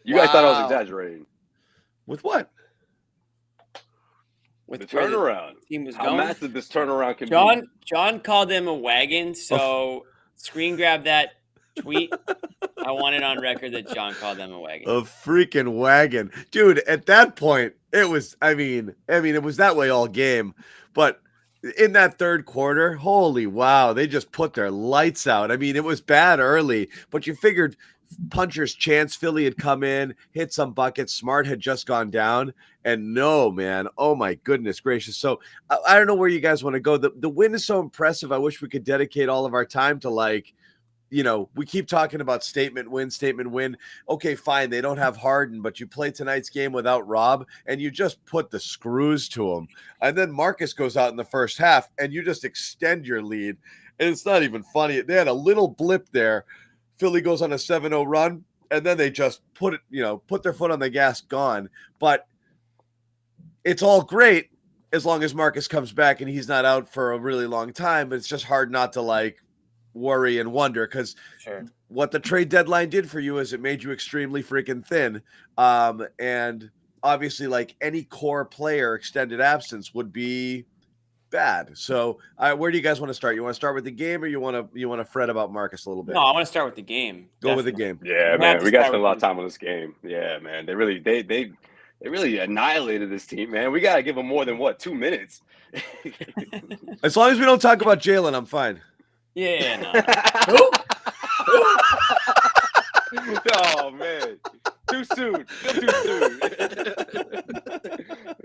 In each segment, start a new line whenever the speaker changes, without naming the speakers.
You guys thought I was exaggerating.
With what?
With the turnaround.
Team was
How
going.
massive this turnaround can be.
John called him a wagon, so screen grab that tweet. I want it on record that John called them a wagon.
A freaking wagon. Dude, at that point, it was, I mean, it was that way all game. But in that third quarter, holy wow, they just put their lights out. I mean, it was bad early, but you figured puncher's chance. Philly had come in, hit some buckets. Smart had just gone down. And no, man, oh my goodness gracious. So I don't know where you guys want to go. The win is so impressive. I wish we could dedicate all of our time to, like, you know, we keep talking about statement win. Okay, fine. They don't have Harden, but you play tonight's game without Rob and you just put the screws to him. And then Marcus goes out in the first half and you just extend your lead. And it's not even funny. They had a little blip there. Philly goes on a 7-0 run and then they just put their foot on the gas, gone. But it's all great as long as Marcus comes back and he's not out for a really long time. But it's just hard not to, like, worry and wonder, because what the trade deadline did for you is it made you extremely freaking thin. And obviously, like, any core player extended absence would be bad. So where do you guys want to start? You want to start with the game, or you want to fret about Marcus a little bit?
No, I want to start with the game.
Go with the game.
Yeah, man. We got to spend a lot of time on this game. Yeah, man. They really annihilated this team, man. We got to give them more than 2 minutes.
As long as we don't talk about Jalen, I'm fine.
Yeah, no.
Oh, man. Too soon. Too soon.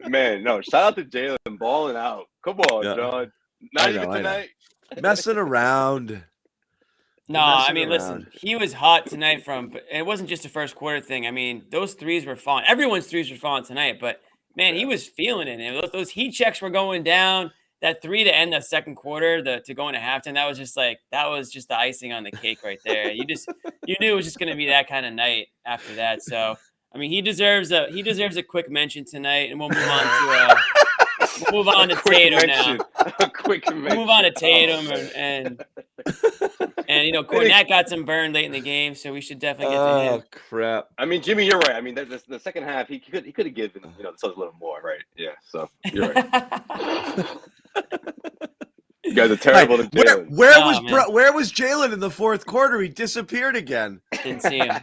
Man, no. Shout out to Jalen balling out. Come on, John. Not even tonight.
Messing around.
No, I mean, listen, he was hot tonight it wasn't just a first quarter thing. I mean, those threes were falling. Everyone's threes were falling tonight, but, man, he was feeling it. And those heat checks were going down. That three to end the second quarter, to go into halftime, that was just the icing on the cake right there. You knew it was just going to be that kind of night after that. So, I mean, he deserves a quick mention tonight, and we'll move on to Tatum now.
A quick mention.
We'll move on to Tatum and Cornette got some burn late in the game, so we should definitely get to him.
Oh crap!
I mean, Jimmy, you're right. I mean, the second half, he could have given the Suns a little more, right? Yeah. So you're right. You guys are terrible to Jalen.
Where was Jalen in the fourth quarter? He disappeared again.
Didn't see him.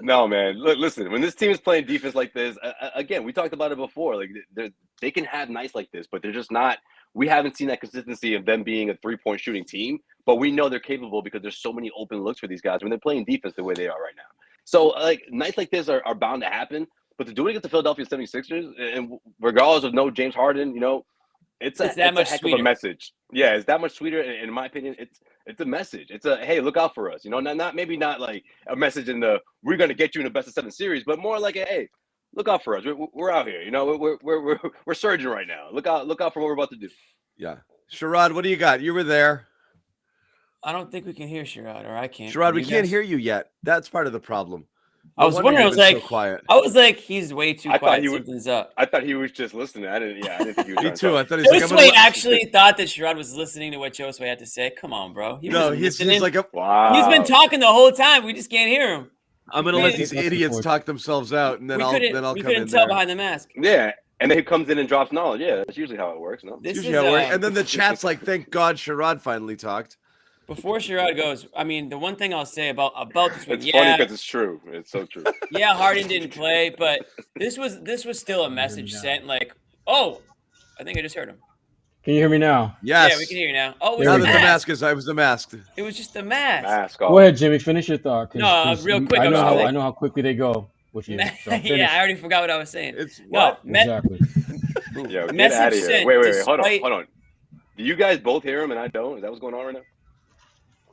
No, man. Look, listen. When this team is playing defense like this, again, we talked about it before. Like, they can have nights like this, but they're just not. We haven't seen that consistency of them being a 3-point shooting team, but we know they're capable because there's so many open looks for these guys when they're playing defense the way they are right now. So, like, nights like this are bound to happen. But to do it against the Philadelphia 76ers, and regardless of no James Harden, it's a heck of a message. Yeah, it's that much sweeter. And in my opinion, it's a message. It's a, hey, look out for us. Maybe not like a message in the we're going to get you in the best of 7 series, but more like a, hey, look out for us. We're out here. We're surging right now. Look out for what we're about to do.
Yeah. Sherrod, what do you got? You were there.
I don't think we can hear Sherrod, or I can't.
Sherrod, we can't hear you yet. That's part of the problem.
I was wondering.
So quiet.
I was like, he's way too quiet. Something's up.
I thought he was just listening. I didn't think he was.
Me too. I thought he was
Josue actually thought that Sherrod was listening to what Josue had to say. Come on, bro.
He's like
wow.
He's been talking the whole time. We just can't hear him.
I'm gonna let these idiots talk themselves out, and then I'll come in there. We
couldn't tell behind the mask.
Yeah, and then he comes in and drops knowledge. Yeah, that's usually how it works. No,
and then the chat's like, "Thank God Sherrod finally talked."
Before Sherrod goes, I mean, the one thing I'll say about this one,
it's funny because it's true. It's so true.
Yeah, Harden didn't play, but this was still a message sent. Like, oh, I think I just heard him.
Can you hear me now?
Yes.
Yeah, we can hear you now. Oh,
now that the mask is, I was the mask.
It was just the mask.
Mask
off. Go ahead, Jimmy. Finish your thought.
No, real quick.
I know how quickly they go with you. So
yeah, I already forgot what I was saying.
Exactly.
Yo, get out of here. Wait. Hold on. Do you guys both hear him and I don't? Is that what's going on right now?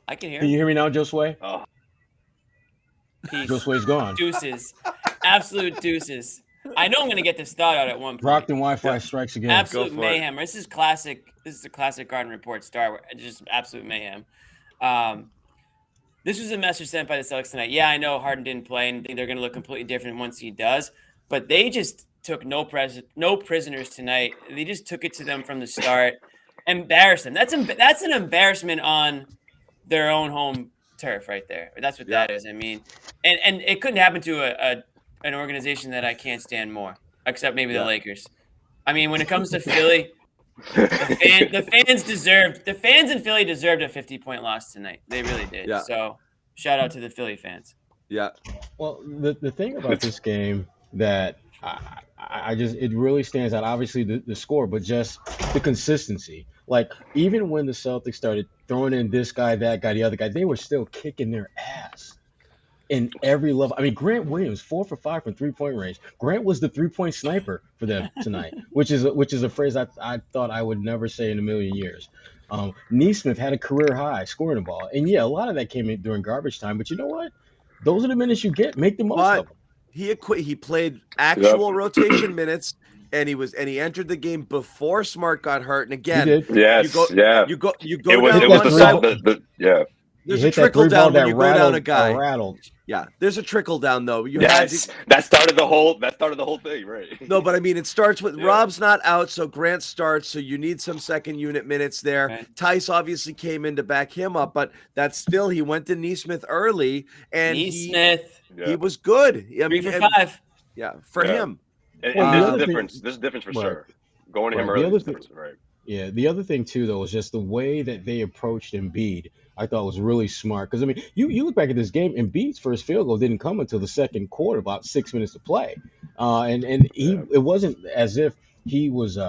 I can hear him.
Can you hear me now, Josue?
Oh.
Peace.
Josue's gone.
Deuces. Absolute deuces. I know I'm going to get this thought out at one point.
Brockton Wi-Fi strikes again.
Absolute mayhem. This is classic. This is a classic Garden Report start. Just absolute mayhem. This was a message sent by the Celtics tonight. Yeah, I know Harden didn't play and they're going to look completely different once he does. But they just took no prisoners tonight. They just took it to them from the start. Embarrassed them. That's an embarrassment on their own home turf right there. That's what that is. I mean, And it couldn't happen to an organization that I can't stand more, except maybe the Lakers. I mean, when it comes to Philly, the fans in Philly deserved a 50-point loss tonight. They really did.
Yeah.
So shout out to the Philly fans.
Yeah.
Well, the thing about this game that I just it really stands out. Obviously the score, but just the consistency. Like even when the Celtics started throwing in this guy, that guy, the other guy, they were still kicking their ass in every level. I mean, Grant Williams 4 for 5 from 3-point range. Grant was the 3-point sniper for them tonight, which is a phrase I thought I would never say in a million years. Neesmith had a career high scoring the ball, and yeah, a lot of that came in during garbage time. But you know what? Those are the minutes you get. Make the most of them.
He played actual rotation minutes, and he entered the game before Smart got hurt. And again,
you go
down one side. There's a trickle down when you go down a guy. Yeah, there's a trickle down though.
That started the whole thing, right?
No, but I mean, it starts with Rob's not out, so Grant starts. So you need some second unit minutes there.
Right.
Tice obviously came in to back him up, but that's still he went to Neesmith early, and he was good. I mean,
3 for 5.
Yeah, for him.
And there's a difference. There's a difference for sure. Going to him early. Right.
Yeah, the other thing too, though, is just the way that they approached Embiid. I thought was really smart because I mean, you look back at this game, Embiid's first field goal didn't come until the second quarter, about 6 minutes to play, and it wasn't as if he was.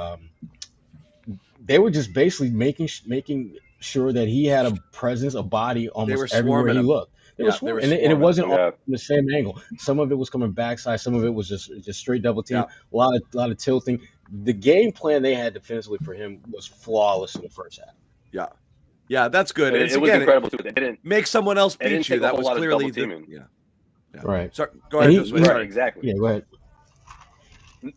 They were just basically making sure that he had a presence, a body almost everywhere he looked. They were swarming, and it wasn't all in the same angle. Some of it was coming backside, some of it was just straight double team. A lot of tilting. The game plan they had defensively for him was flawless in the first half.
Yeah. Yeah, that's good.
It was incredible too. They didn't
make someone else beat you. That was clearly
right.
Sorry, go ahead.
Right, exactly.
Yeah, go ahead.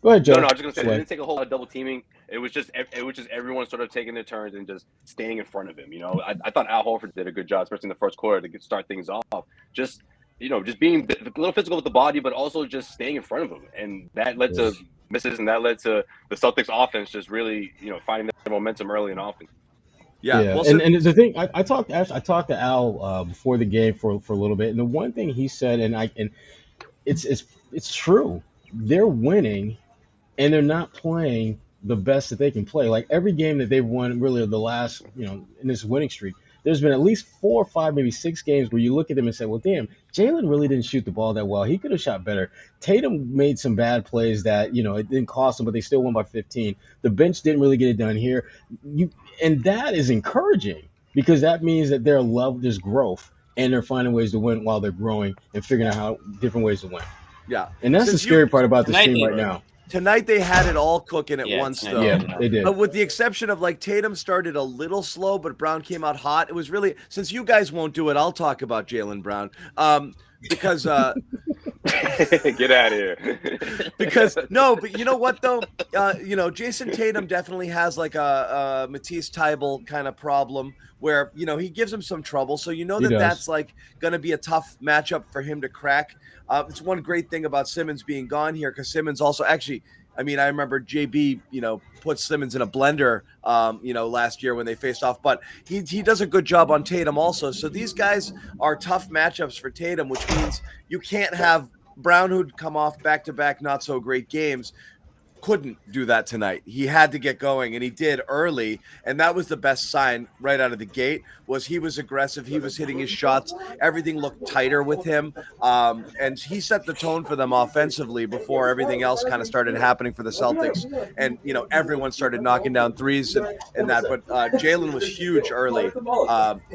Go ahead, Joe.
No, I was just gonna say they didn't take a whole lot of double teaming. It was just everyone sort of taking their turns and just staying in front of him. You know, I thought Al Horford did a good job, especially in the first quarter, to start things off. Just being a little physical with the body, but also just staying in front of him, and that led to misses, and that led to the Celtics offense just really finding their momentum early in offense.
Yeah. Well, and the thing I talked to Al before the game for a little bit, and the one thing he said, and it's true, they're winning, and they're not playing the best that they can play. Like every game that they've won, really the last in this winning streak, there's been at least 4 or 5, maybe 6 games where you look at them and say, well, damn, Jalen really didn't shoot the ball that well. He could have shot better. Tatum made some bad plays that, it didn't cost them, but they still won by 15. The bench didn't really get it done here. And that is encouraging because that means that there's growth and they're finding ways to win while they're growing and figuring out different ways to win.
Yeah.
And that's the scary part about this team right now.
Tonight they had it all cooking at once, though.
Yeah, they did.
But with the exception of Tatum started a little slow, but Brown came out hot. It was really, since you guys won't do it, I'll talk about Jalen Brown. Because
get out of here.
But you know what though? Jason Tatum definitely has a Matisse Thybulle kind of problem where he gives him some trouble. So that's going to be a tough matchup for him to crack. It's one great thing about Simmons being gone here because Simmons also actually. I mean, I remember JB, put Simmons in a blender, last year when they faced off. But he does a good job on Tatum also. So these guys are tough matchups for Tatum, which means you can't have Brown, who'd come off back-to-back not-so-great games, couldn't do that tonight. He had to get going, and he did early. And that was the best sign right out of the gate, was he was aggressive. He was hitting his shots. Everything looked tighter with him. And he set the tone for them offensively before everything else kind of started happening for the Celtics. And, everyone started knocking down threes and that. But Jalen was huge early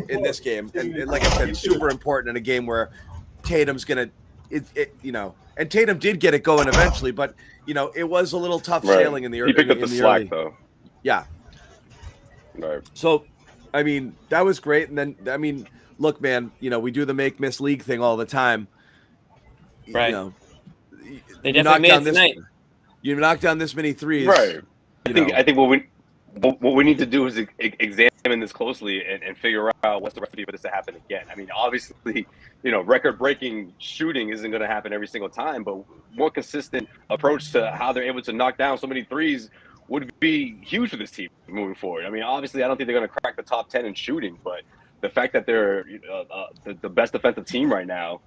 in this game. And like I said, super important in a game where Tatum's going to, and Tatum did get it going eventually, but it was a little tough sailing in the early.
He picked up the slack though.
Yeah.
Right.
So, I mean, that was great. And then, look, man, we do the make-miss league thing all the time.
Right. They definitely made it tonight.
You knock down this many threes.
Right. I think what we need to do is examine this closely and figure out what's the recipe for this to happen again. I mean, obviously, record-breaking shooting isn't going to happen every single time, but more consistent approach to how they're able to knock down so many threes would be huge for this team moving forward. I mean, obviously, I don't think they're going to crack the top 10 in shooting, but the fact that they're the best defensive team right now,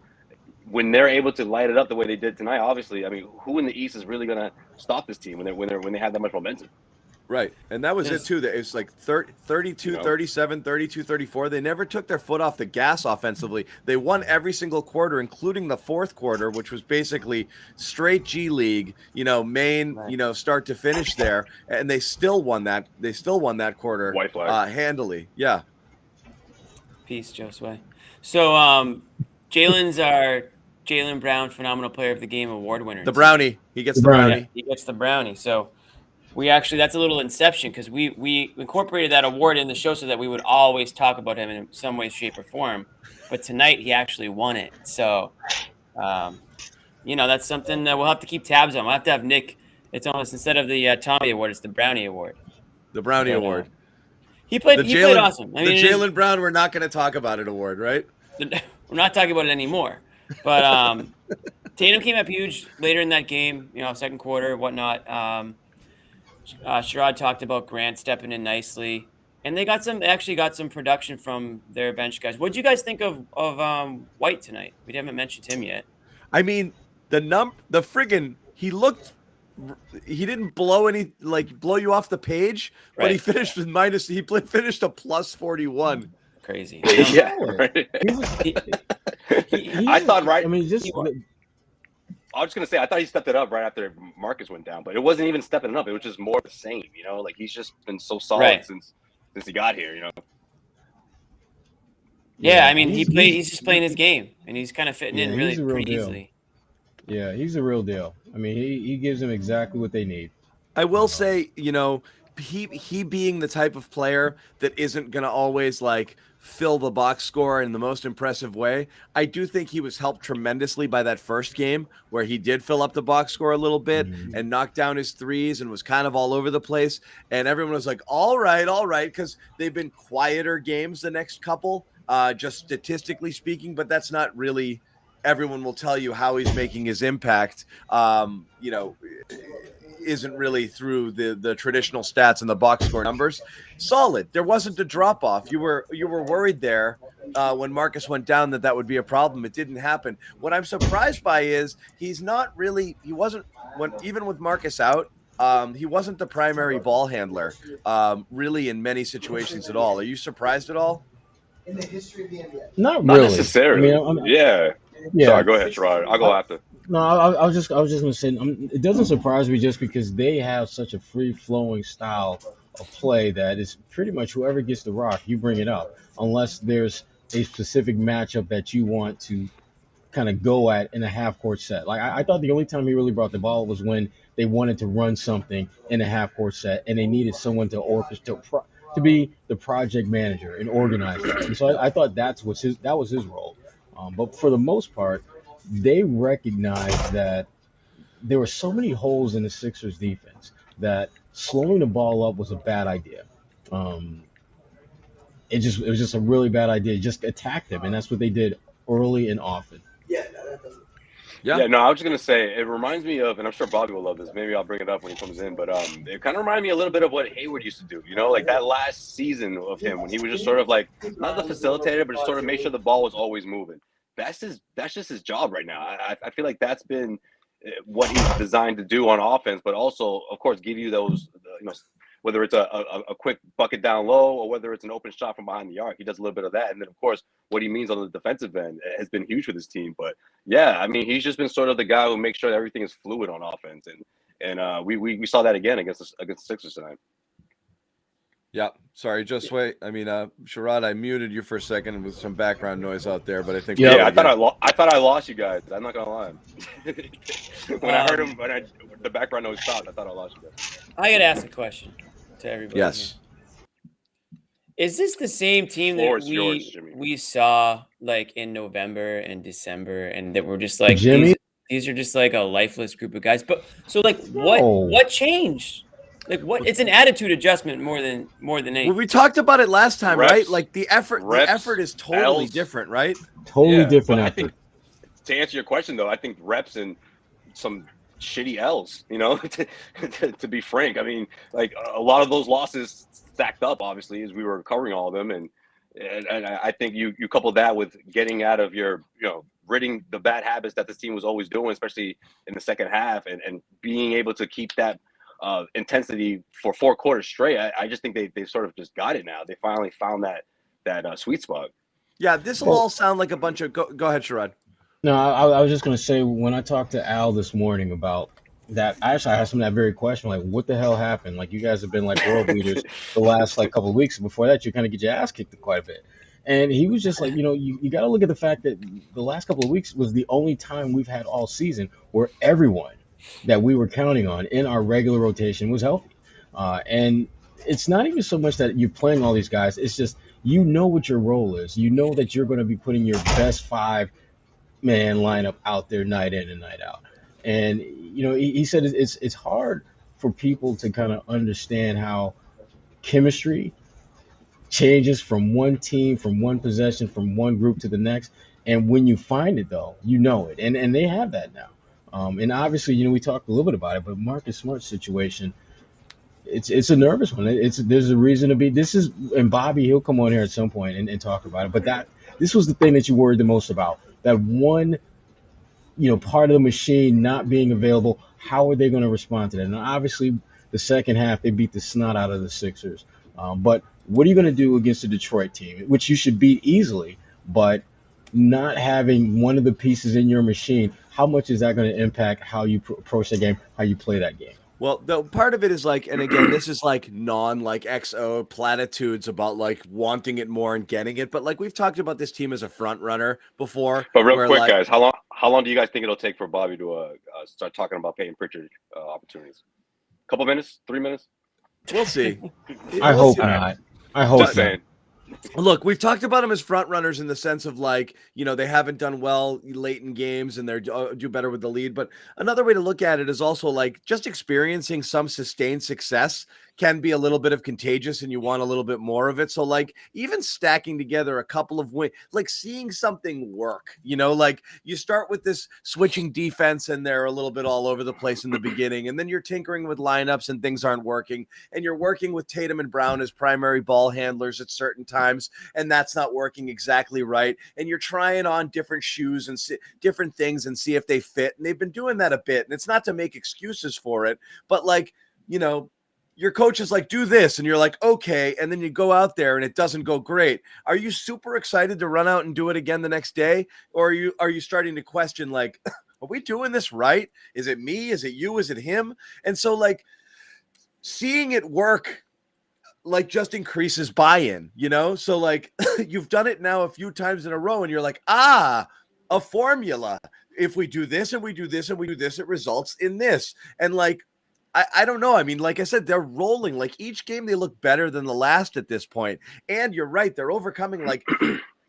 when they're able to light it up the way they did tonight, obviously, I mean, who in the East is really going to stop this team when they have that much momentum?
Right. And that was it too. That it's like 32, 37, 32, 34. They never took their foot off the gas offensively. They won every single quarter, including the fourth quarter, which was basically straight G League, main, start to finish there. And they still won that. They still won that quarter handily. Yeah.
Peace, Josue. So Jalen's our Jalen Brown Phenomenal Player of the Game award winner.
The brownie. He gets the brownie.
Yeah, he gets the brownie. So that's a little inception because we incorporated that award in the show so that we would always talk about him in some way, shape, or form. But tonight he actually won it. So, that's something that we'll have to keep tabs on. We'll have to have Nick. It's almost instead of the Tommy Award, it's the Brownie Award.
The Brownie Award.
He played awesome.
I mean, the Jalen Brown, we're not going to talk about it award, right?
We're not talking about it anymore. But Tatum came up huge later in that game, second quarter, whatnot. Sherrod talked about Grant stepping in nicely, and they actually got some production from their bench guys. What did you guys think of White tonight? We haven't mentioned him yet.
I mean, he didn't blow you off the page, but he finished with finished a plus 41.
Crazy.
Yeah, right. I thought right.
I mean,
I was going to say, I thought he stepped it up right after Marcus went down, but it wasn't even stepping it up. It was just more of the same, like he's just been so solid since he got here,
Yeah, I mean, he's just playing his game, and he's kind of fitting in really pretty easily.
Yeah, he's a real deal. I mean, he gives them exactly what they need.
I will say, he being the type of player that isn't going to always fill the box score in the most impressive way. I do think he was helped tremendously by that first game where he did fill up the box score a little bit and knocked down his threes and was kind of all over the place. And everyone was like, all right, because they've been quieter games the next couple, just statistically speaking, but that's not really – everyone will tell you how he's making his impact, isn't really through the traditional stats and the box score numbers. Solid. There wasn't a drop off. You were worried there when Marcus went down that would be a problem. It didn't happen. What I'm surprised by is even with Marcus out, he wasn't the primary ball handler really in many situations at all. Are you surprised at all?
In the history of the NBA?
Not really.
Necessarily. I mean, yeah. Sorry, go ahead, Sherrod. I'll go after.
No, I was just going to say, it doesn't surprise me just because they have such a free-flowing style of play that is pretty much whoever gets the rock, you bring it up, unless there's a specific matchup that you want to kind of go at in a half-court set. Like I thought the only time he really brought the ball was when they wanted to run something in a half-court set and they needed someone to orchestrate, to be the project manager and organize it. And so I thought that was his role. But for the most part, they recognized that there were so many holes in the Sixers defense that slowing the ball up was a bad idea. It was just a really bad idea. Just attack them, and that's what they did early and often.
Yeah, no, I was just going to say, it reminds me of, and I'm sure Bobby will love this, maybe I'll bring it up when he comes in, but it kind of reminded me a little bit of what Hayward used to do, like that last season of him when he was just sort of like, not the facilitator, but just sort of make sure the ball was always moving. That's just his job right now. I feel like that's been what he's designed to do on offense, but also, of course, give you those, whether it's a quick bucket down low or whether it's an open shot from behind the arc. He does a little bit of that. And then, of course, what he means on the defensive end has been huge for this team. But, yeah, I mean, he's just been sort of the guy who makes sure that everything is fluid on offense. And we saw that again against the Sixers tonight.
Yeah, sorry, Josue. I mean, Sherrod, I muted you for a second with some background noise out there, but I think
I thought I lost you guys. I'm not gonna lie. When I heard him, the background noise stopped, I thought I lost you guys.
I gotta ask a question to everybody.
Yes.
Here. Is this the same team that we saw like in November and December, and that we're just like these are just like a lifeless group of guys? But so like what changed? Like what? It's an attitude adjustment more than anything.
Well, we talked about it last time,
reps,
right? Like the effort is totally different, right?
Totally different effort.
I think, to answer your question, though, I think reps and some shitty L's. To be frank, I mean, like a lot of those losses stacked up, obviously, as we were covering all of them, and I think you couple that with getting out of your ridding the bad habits that this team was always doing, especially in the second half, and being able to keep that intensity for 4 quarters straight. I just think they sort of just got it now. They finally found that sweet spot.
Yeah, this will all sound like a bunch of go ahead, Sherrod.
No, I was just going to say, when I talked to Al this morning about that, actually I asked him that very question, like, what the hell happened? Like, you guys have been like world leaders the last like couple of weeks. Before that, you kind of get your ass kicked quite a bit. And he was just like, you got to look at the fact that the last couple of weeks was the only time we've had all season where everyone that we were counting on in our regular rotation was healthy. And it's not even so much that you're playing all these guys. It's just, what your role is. You know that you're going to be putting your best 5-man lineup out there night in and night out. And, he said it's hard for people to kind of understand how chemistry changes from one team, from one possession, from one group to the next. And when you find it, though, you know it. And they have that now. And obviously, we talked a little bit about it, but Marcus Smart's situation, it's a nervous one. There's a reason to be. And Bobby, he'll come on here at some point and talk about it. But this was the thing that you worried the most about. That one, part of the machine not being available. How are they going to respond to that? And obviously, the second half, they beat the snot out of the Sixers. But what are you going to do against the Detroit team, which you should beat easily, but not having one of the pieces in your machine, how much is that going to impact how you approach the game, how you play that game?
Well, the part of it is like, and again, this is like XO platitudes about like wanting it more and getting it. But like we've talked about this team as a front runner before.
But real quick, guys, how long do you guys think it'll take for Bobby to start talking about Peyton Pritchard opportunities? Couple minutes? 3 minutes?
We'll see.
I hope not. I hope
Just
not.
saying.
Look, we've talked about them as front runners in the sense of like, they haven't done well late in games and they're do better with the lead. But another way to look at it is also like just experiencing some sustained success can be a little bit of contagious and you want a little bit more of it. So like even stacking together a couple of wins, like seeing something work, like you start with this switching defense and they're a little bit all over the place in the beginning. And then you're tinkering with lineups and things aren't working. And you're working with Tatum and Brown as primary ball handlers at certain times. And that's not working exactly right. And you're trying on different shoes and different things and see if they fit. And they've been doing that a bit. And it's not to make excuses for it, but like, your coach is like, do this. And you're like, okay. And then you go out there and it doesn't go great. Are you super excited to run out and do it again the next day? Or are you starting to question like, are we doing this right? Is it me? Is it you? Is it him? And so like seeing it work, like just increases buy-in, So like you've done it now a few times in a row and you're like, a formula. If we do this and we do this and we do this, it results in this. And like, I don't know. I mean, like I said, they're rolling. Like each game, they look better than the last at this point. And you're right. They're overcoming like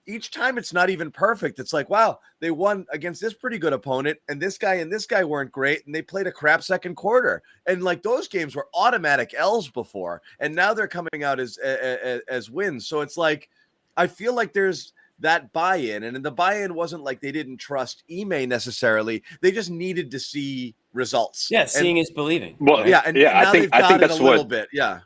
each time it's not even perfect. It's like, wow, they won against this pretty good opponent. And this guy weren't great. And they played a crap second quarter. And like those games were automatic L's before. And now they're coming out as wins. So it's like, I feel like there's that buy-in. And the buy-in wasn't like they didn't trust Ime necessarily. They just needed to see results.
Yeah, seeing is believing.
Well,
right?
Yeah, and now they've got it a little bit. Yeah.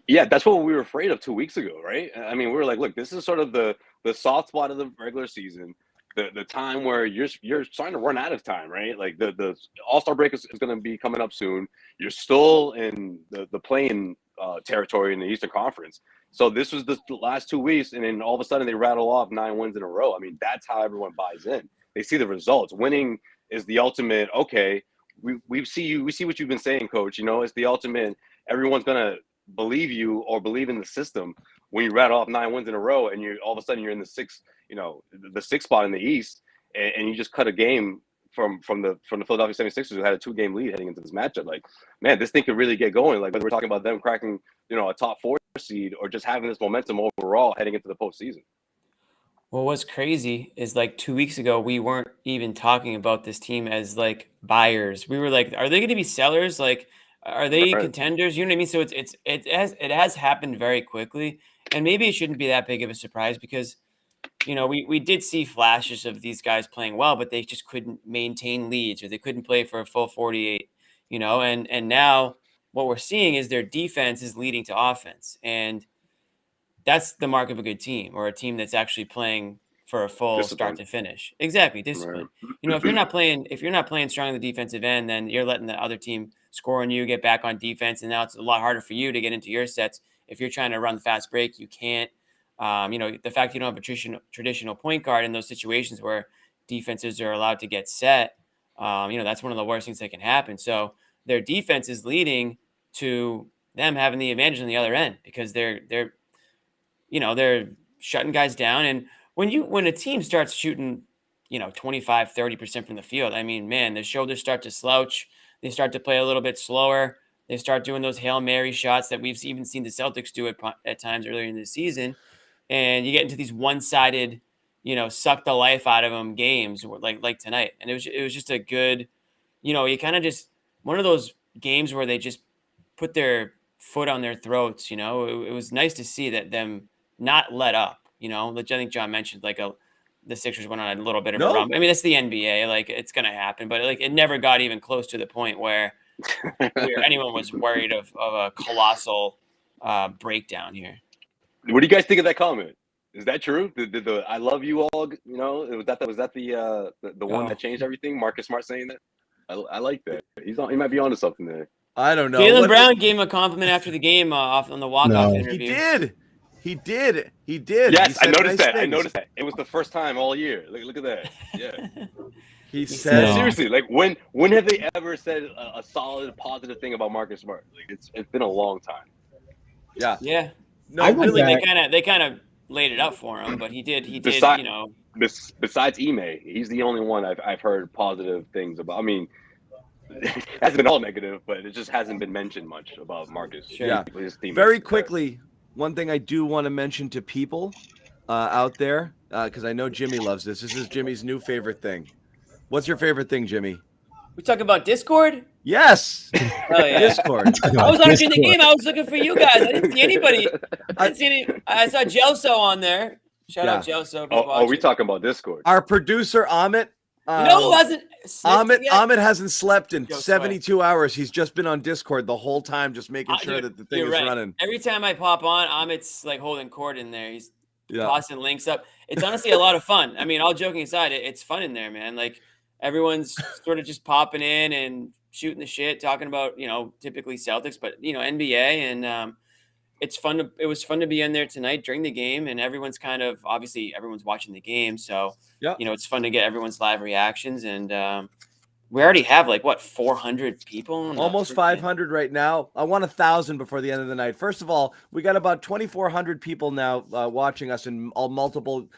Yeah, that's what we were afraid of 2 weeks ago, right? I mean, we were like, look, this is sort of the soft spot of the regular season, the time where you're starting to run out of time, right? Like the All-Star break is going to be coming up soon. You're still in the playing territory in the Eastern Conference. So this was the last 2 weeks, and then all of a sudden they rattle off 9 wins in a row. I mean, that's how everyone buys in. They see the results. Winning is the ultimate. Okay, we see what you've been saying, Coach. It's the ultimate. Everyone's gonna believe you or believe in the system when you rattle off 9 wins in a row, and you all of a sudden you're in the sixth spot in the East, and you just cut a game from the Philadelphia 76ers who had a 2-game lead heading into this matchup. Like, man, this thing could really get going. Like, whether we're talking about them cracking, a top 4 seed or just having this momentum overall heading into the postseason.
Well, what's crazy is like 2 weeks ago, we weren't even talking about this team as like buyers. We were like, are they going to be sellers? Like, are they contenders? You know what I mean? So it has happened very quickly, and maybe it shouldn't be that big of a surprise because, we did see flashes of these guys playing well, but they just couldn't maintain leads or they couldn't play for a full 48, and now what we're seeing is their defense is leading to offense. And that's the mark of a good team or a team that's actually playing for a full start to finish. Exactly, discipline.
Right.
You know, if you're not playing strong on the defensive end, then you're letting the other team score on you, get back on defense, and now it's a lot harder for you to get into your sets. If you're trying to run fast break, you can't. You know, the fact you don't have a traditional point guard in those situations where defenses are allowed to get set, you know, that's one of the worst things that can happen. So their defense is leading to them having the advantage on the other end because they're shutting guys down. And when a team starts shooting, you know, 25, 30% from the field, I mean, man, their shoulders start to slouch. They start to play a little bit slower. They start doing those Hail Mary shots that we've even seen the Celtics do at times earlier in the season. And you get into these one-sided, you know, suck the life out of them games like tonight. And it was just a good, you know, you kind of just one of those games where they just put their foot on their throats. You know, it was nice to see that them not let up. You know, like I think John mentioned, like the Sixers went on a little bit of a run. I mean, it's the NBA, like it's gonna happen, but like it never got even close to the point where anyone was worried of a colossal breakdown here.
What do you guys think of that comment? Is that true? The I love you all, you know, was that the one that changed everything? Marcus Smart saying that? I like that. He might be onto something there.
I don't know.
Jalen Brown gave him a compliment after the game off on the walk-off interview.
He did.
Yes, I noticed that. I noticed that. It was the first time all year. Look at that. Yeah.
He said
seriously, like when have they ever said a solid positive thing about Marcus Smart? Like it's been a long time.
Yeah.
Yeah.
No,
I really they kind of laid it up for him, but he did, you know.
Besides Ime, he's the only one I've heard positive things about. I mean, it hasn't been all negative, but it just hasn't been mentioned much about Marcus.
Sure.
Yeah. Very quickly, one thing I do want to mention to people out there, because I know Jimmy loves this. This is Jimmy's new favorite thing. What's your favorite thing, Jimmy?
We talking about Discord?
Yes.
Oh yeah,
Discord.
I was watching the game. I was looking for you guys. I didn't see anybody. I saw Josue on there. Shout out Josue.
Oh, we talking about Discord?
Our producer Amit.
You know who hasn't?
Amit hasn't slept in 72 hours. He's just been on Discord the whole time, just making sure that the thing is running.
Every time I pop on, Amit's like holding court in there. He's tossing links up. It's honestly a lot of fun. I mean, all joking aside, it's fun in there, man. Like everyone's sort of just popping in and shooting the shit, talking about, you know, typically Celtics, but you know, NBA, and it was fun to be in there tonight during the game, and everyone's watching the game, so you know, it's fun to get everyone's live reactions, and we already have 400 people,
almost 500 right now. I want 1,000 before the end of the night. First of all, we got about 2,400 people now watching us in multiple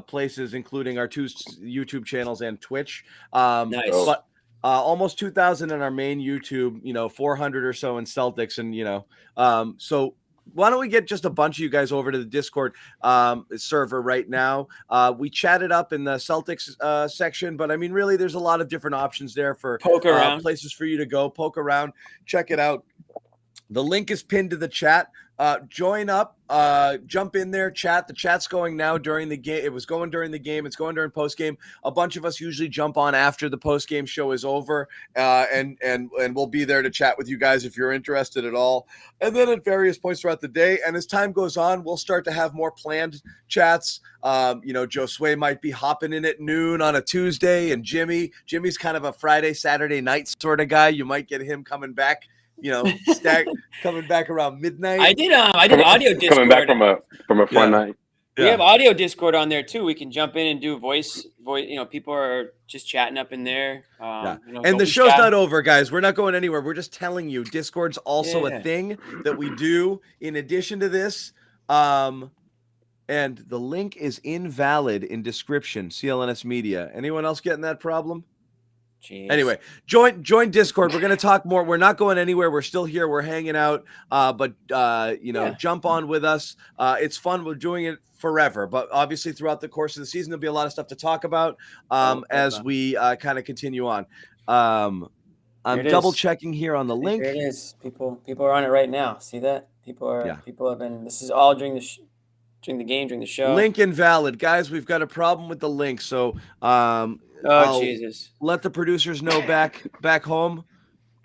places, including our 2 YouTube channels and Twitch.
Nice.
But almost 2,000 in our main YouTube, you know, 400 or so in Celtics, and you know, so why don't we get just a bunch of you guys over to the Discord server right now? We chatted up in the Celtics section, but I mean, really, there's a lot of different options there for
poke around,
places for you to go, poke around, check it out. The link is pinned to the chat. Join up, jump in there, chat. The chat's going now during the game. It was going during the game. It's going during post game. A bunch of us usually jump on after the post game show is over, and we'll be there to chat with you guys if you're interested at all. And then at various points throughout the day, and as time goes on, we'll start to have more planned chats. You know, Josue might be hopping in at noon on a Tuesday, and Jimmy's kind of a Friday, Saturday night sort of guy. You might get him coming back. You know, coming back around midnight.
I did audio Discord.
Coming back from a fun night.
We have audio Discord on there too. We can jump in and do voice. You know, people are just chatting up in there. You know,
and the show's not over, guys. We're not going anywhere. We're just telling you, Discord's also a thing that we do in addition to this. And the link is invalid in description. CLNS Media. Anyone else getting that problem?
Jeez.
Anyway, join Discord. We're going to talk more. We're not going anywhere. We're still here. We're hanging out. But you know, jump on with us. It's fun. We're doing it forever. But obviously, throughout the course of the season, there'll be a lot of stuff to talk about as we kind of continue on. I'm double checking here on the link.
There it is. People are on it right now. See that? People have been. This is all during the game, during the show.
Link invalid, guys. We've got a problem with the link. So
Jesus.
Let the producers know back home.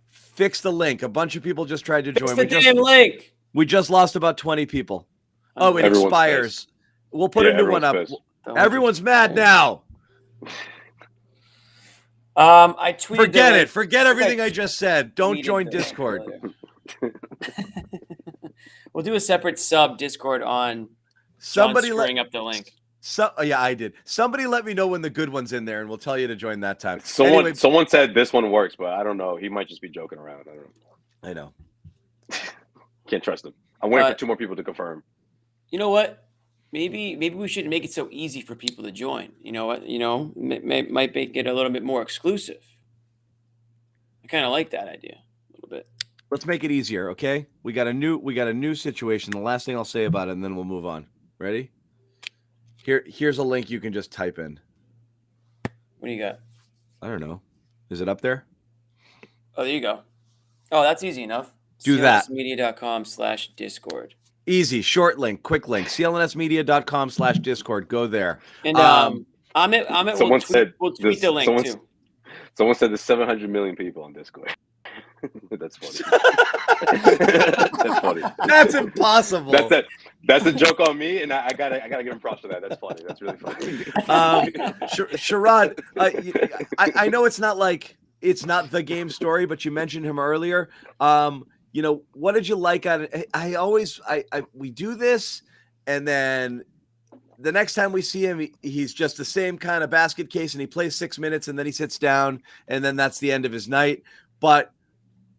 Fix the link. A bunch of people just tried to join.
Fix the damn link.
We just lost about 20 people. Oh, it expires. We'll put a new one up. Everyone's mad now.
I tweeted.
Forget it. Forget everything I just said. Don't join Discord.
We'll do a separate sub Discord on
Somebody
screwing up the link.
Yeah, I did. Somebody let me know when the good one's in there, and we'll tell you to join that time.
Someone said this one works, but I don't know. He might just be joking around. I don't know.
I know.
Can't trust him. I'm waiting for 2 more people to confirm.
You know what? Maybe we shouldn't make it so easy for people to join. You know what? Might make it a little bit more exclusive. I kind of like that idea a little bit.
Let's make it easier, okay? We got a new situation. The last thing I'll say about it, and then we'll move on. Ready? Here's a link you can just type in.
What do you got?
I don't know. Is it up there?
Oh, there you go. Oh, that's easy enough.
Do that.
CLNSmedia.com/Discord.
Easy, short link, quick link. CLNSmedia.com/Discord. Go there.
And Amit,
Someone said
we'll tweet the link too.
Someone said there's 700 million people on Discord. That's funny. That's funny.
That's impossible.
That's a joke on me, and I gotta give him props for that. That's funny. That's really funny.
Sherrod, I know it's not the game story, but you mentioned him earlier. What did you like on it? We do this, and then the next time we see him, he's just the same kind of basket case, and he plays 6 minutes, and then he sits down, and then that's the end of his night. But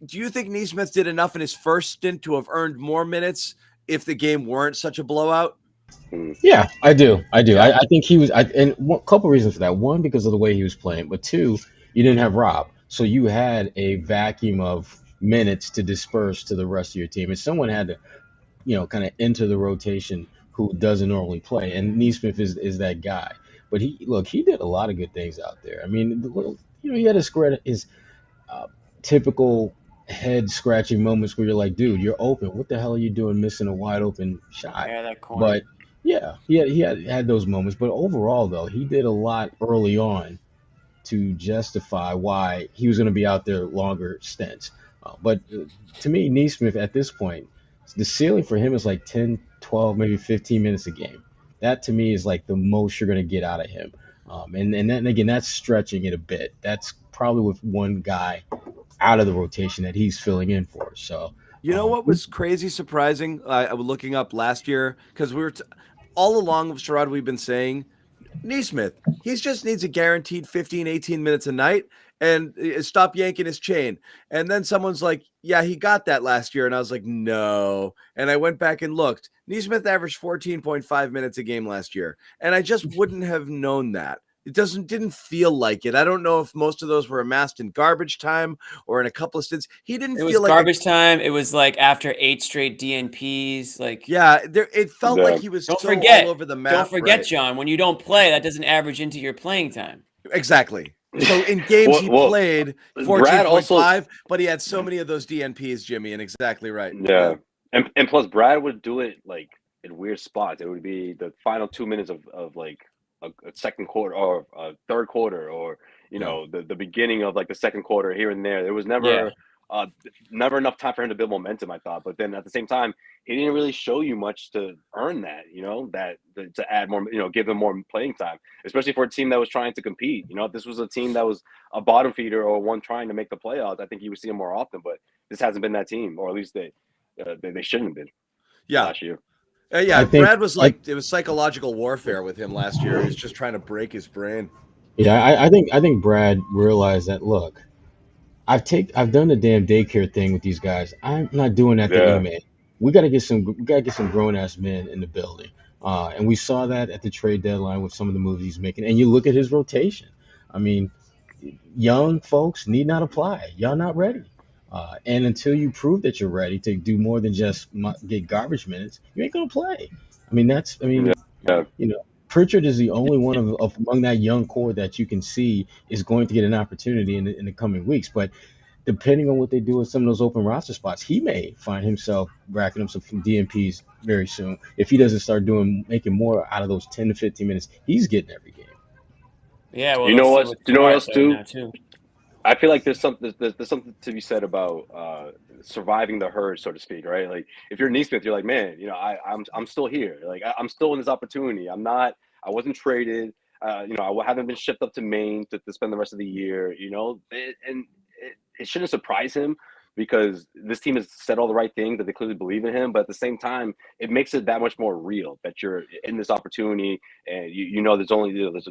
do you think Nesmith did enough in his first stint to have earned more minutes if the game weren't such a blowout?
Yeah, I do. I think he was, and a couple reasons for that. One, because of the way he was playing, but two, you didn't have Rob, so you had a vacuum of minutes to disperse to the rest of your team, and someone had to, kind of enter the rotation who doesn't normally play, and Nesmith is that guy. But he did a lot of good things out there. I mean, he had his typical head scratching moments where you're like, dude, you're open. What the hell are you doing missing a wide open shot?
Yeah, that corner.
But yeah, he had those moments. But overall, though, he did a lot early on to justify why he was going to be out there longer stints. But to me, Nesmith at this point, the ceiling for him is like 10, 12, maybe 15 minutes a game. That to me is like the most you're going to get out of him. And then again, that's stretching it a bit. That's probably with one guy out of the rotation that he's filling in for. So,
what was crazy surprising? I was looking up last year because we were all along with Sherrod, we've been saying Nesmith, he just needs a guaranteed 15, 18 minutes a night and stop yanking his chain. And then someone's like, yeah, he got that last year. And I was like, no. And I went back and looked. Nesmith averaged 14.5 minutes a game last year. And I just wouldn't have known that. It didn't feel like it. I don't know if most of those were amassed in garbage time or in a couple of stints. It was like
garbage time. It was like after 8 straight DNPs.
It felt like he was all over the map.
Don't forget, John, when you don't play, that doesn't average into your playing time.
Exactly. So in games he played 14.5, but he had so many of those DNPs, Jimmy, and exactly right.
Yeah. And plus Brad would do it like in weird spots. It would be the final 2 minutes of like a second quarter or a third quarter, or the beginning of like the second quarter here and there. There was never enough time for him to build momentum, I thought. But then at the same time, he didn't really show you much to earn that, to add more, give him more playing time, especially for a team that was trying to compete. If this was a team that was a bottom feeder or one trying to make the playoffs, I think you would see him more often. But this hasn't been that team, or at least they shouldn't have been last year.
Brad was like, it was psychological warfare with him last year. He was just trying to break his brain.
Yeah, I think Brad realized that. Look, I've done the damn daycare thing with these guys. I'm not doing that to you, man. We gotta get some grown ass men in the building. And we saw that at the trade deadline with some of the moves he's making. And you look at his rotation. I mean, young folks need not apply. Y'all not ready. And until you prove that you're ready to do more than just get garbage minutes, you ain't gonna play. Pritchard is the only one of among that young core that you can see is going to get an opportunity in the coming weeks. But depending on what they do in some of those open roster spots, he may find himself racking up some DNPs very soon if he doesn't start making more out of those 10 to 15 minutes he's getting every game.
Yeah, well,
you know what else too? I feel like there's something to be said about surviving the herd, so to speak, right? Like if you're Nesmith, you're like, man, I'm still here. Like I'm still in this opportunity. I'm not I wasn't traded. I haven't been shipped up to Maine to spend the rest of the year. It shouldn't surprise him because this team has said all the right things that they clearly believe in him. But at the same time, it makes it that much more real that you're in this opportunity, and there's only there's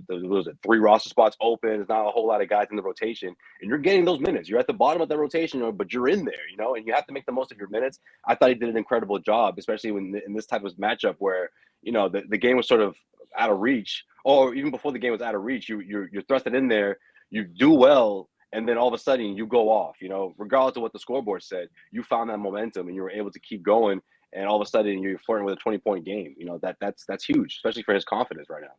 3 roster spots open. There's not a whole lot of guys in the rotation, and you're getting those minutes. You're at the bottom of that rotation, but you're in there, and you have to make the most of your minutes. I thought he did an incredible job, especially when in this type of matchup where the game was sort of out of reach, or even before the game was out of reach. You're thrusted in there. You do well. And then all of a sudden you go off, regardless of what the scoreboard said, you found that momentum and you were able to keep going. And all of a sudden you're flirting with a 20-point game. That's huge, especially for his confidence right now.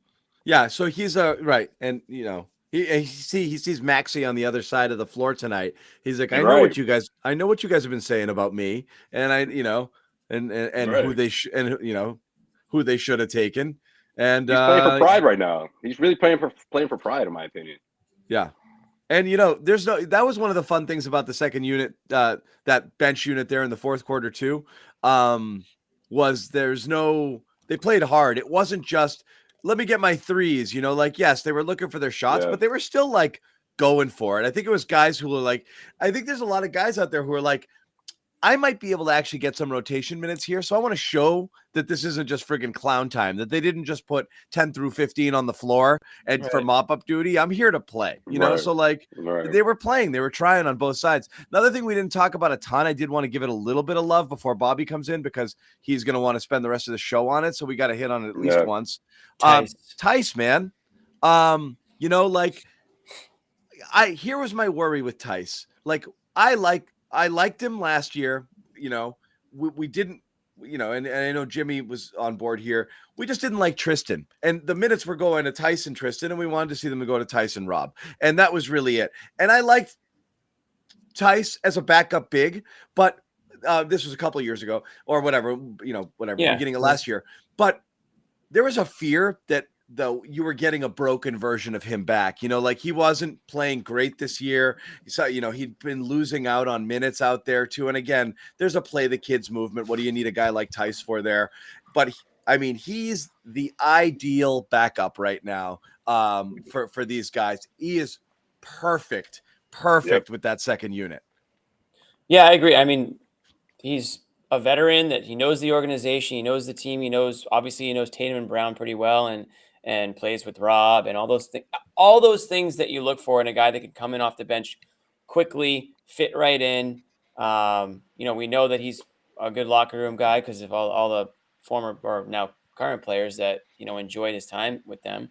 Yeah. So he's right. And, he sees Maxey on the other side of the floor tonight. He's like, I know what you guys have been saying about me. And and right. who they should have taken. And
he's playing for pride right now. He's really playing for pride, in my opinion.
Yeah. And, that was one of the fun things about the second unit, that bench unit there in the fourth quarter too, was they played hard. It wasn't just, let me get my threes, yes, they were looking for their shots, but they were still like going for it. I think it was guys who were like, I think there's a lot of guys out there who are like, I might be able to actually get some rotation minutes here. So I want to show that this isn't just friggin' clown time, that they didn't just put 10 through 15 on the floor and for mop-up duty. I'm here to play, So they were playing. They were trying on both sides. Another thing we didn't talk about a ton, I did want to give it a little bit of love before Bobby comes in because he's going to want to spend the rest of the show on it. So we got to hit on it at least once. Tice, man. Here was my worry with Tice. I liked him last year. We didn't, and I know Jimmy was on board here. We just didn't like Tristan. And the minutes were going to Tyson Tristan, and we wanted to see them go to Tyson Rob. And that was really it. And I liked Tice as a backup big, but this was a couple of years ago or whatever, beginning of last year. But there was a fear that though you were getting a broken version of him back, he wasn't playing great this year. So, he'd been losing out on minutes out there too. And again, there's a play the kids movement. What do you need a guy like Tice for there? But he's the ideal backup right now for these guys. He is perfect with that second unit.
Yeah, I agree. He's a veteran that he knows the organization. He knows the team. He knows Tatum and Brown pretty well. And plays with Rob and all those things that you look for in a guy that can come in off the bench quickly, fit right in. We know that he's a good locker room guy because of all the former or now current players that, enjoyed his time with them.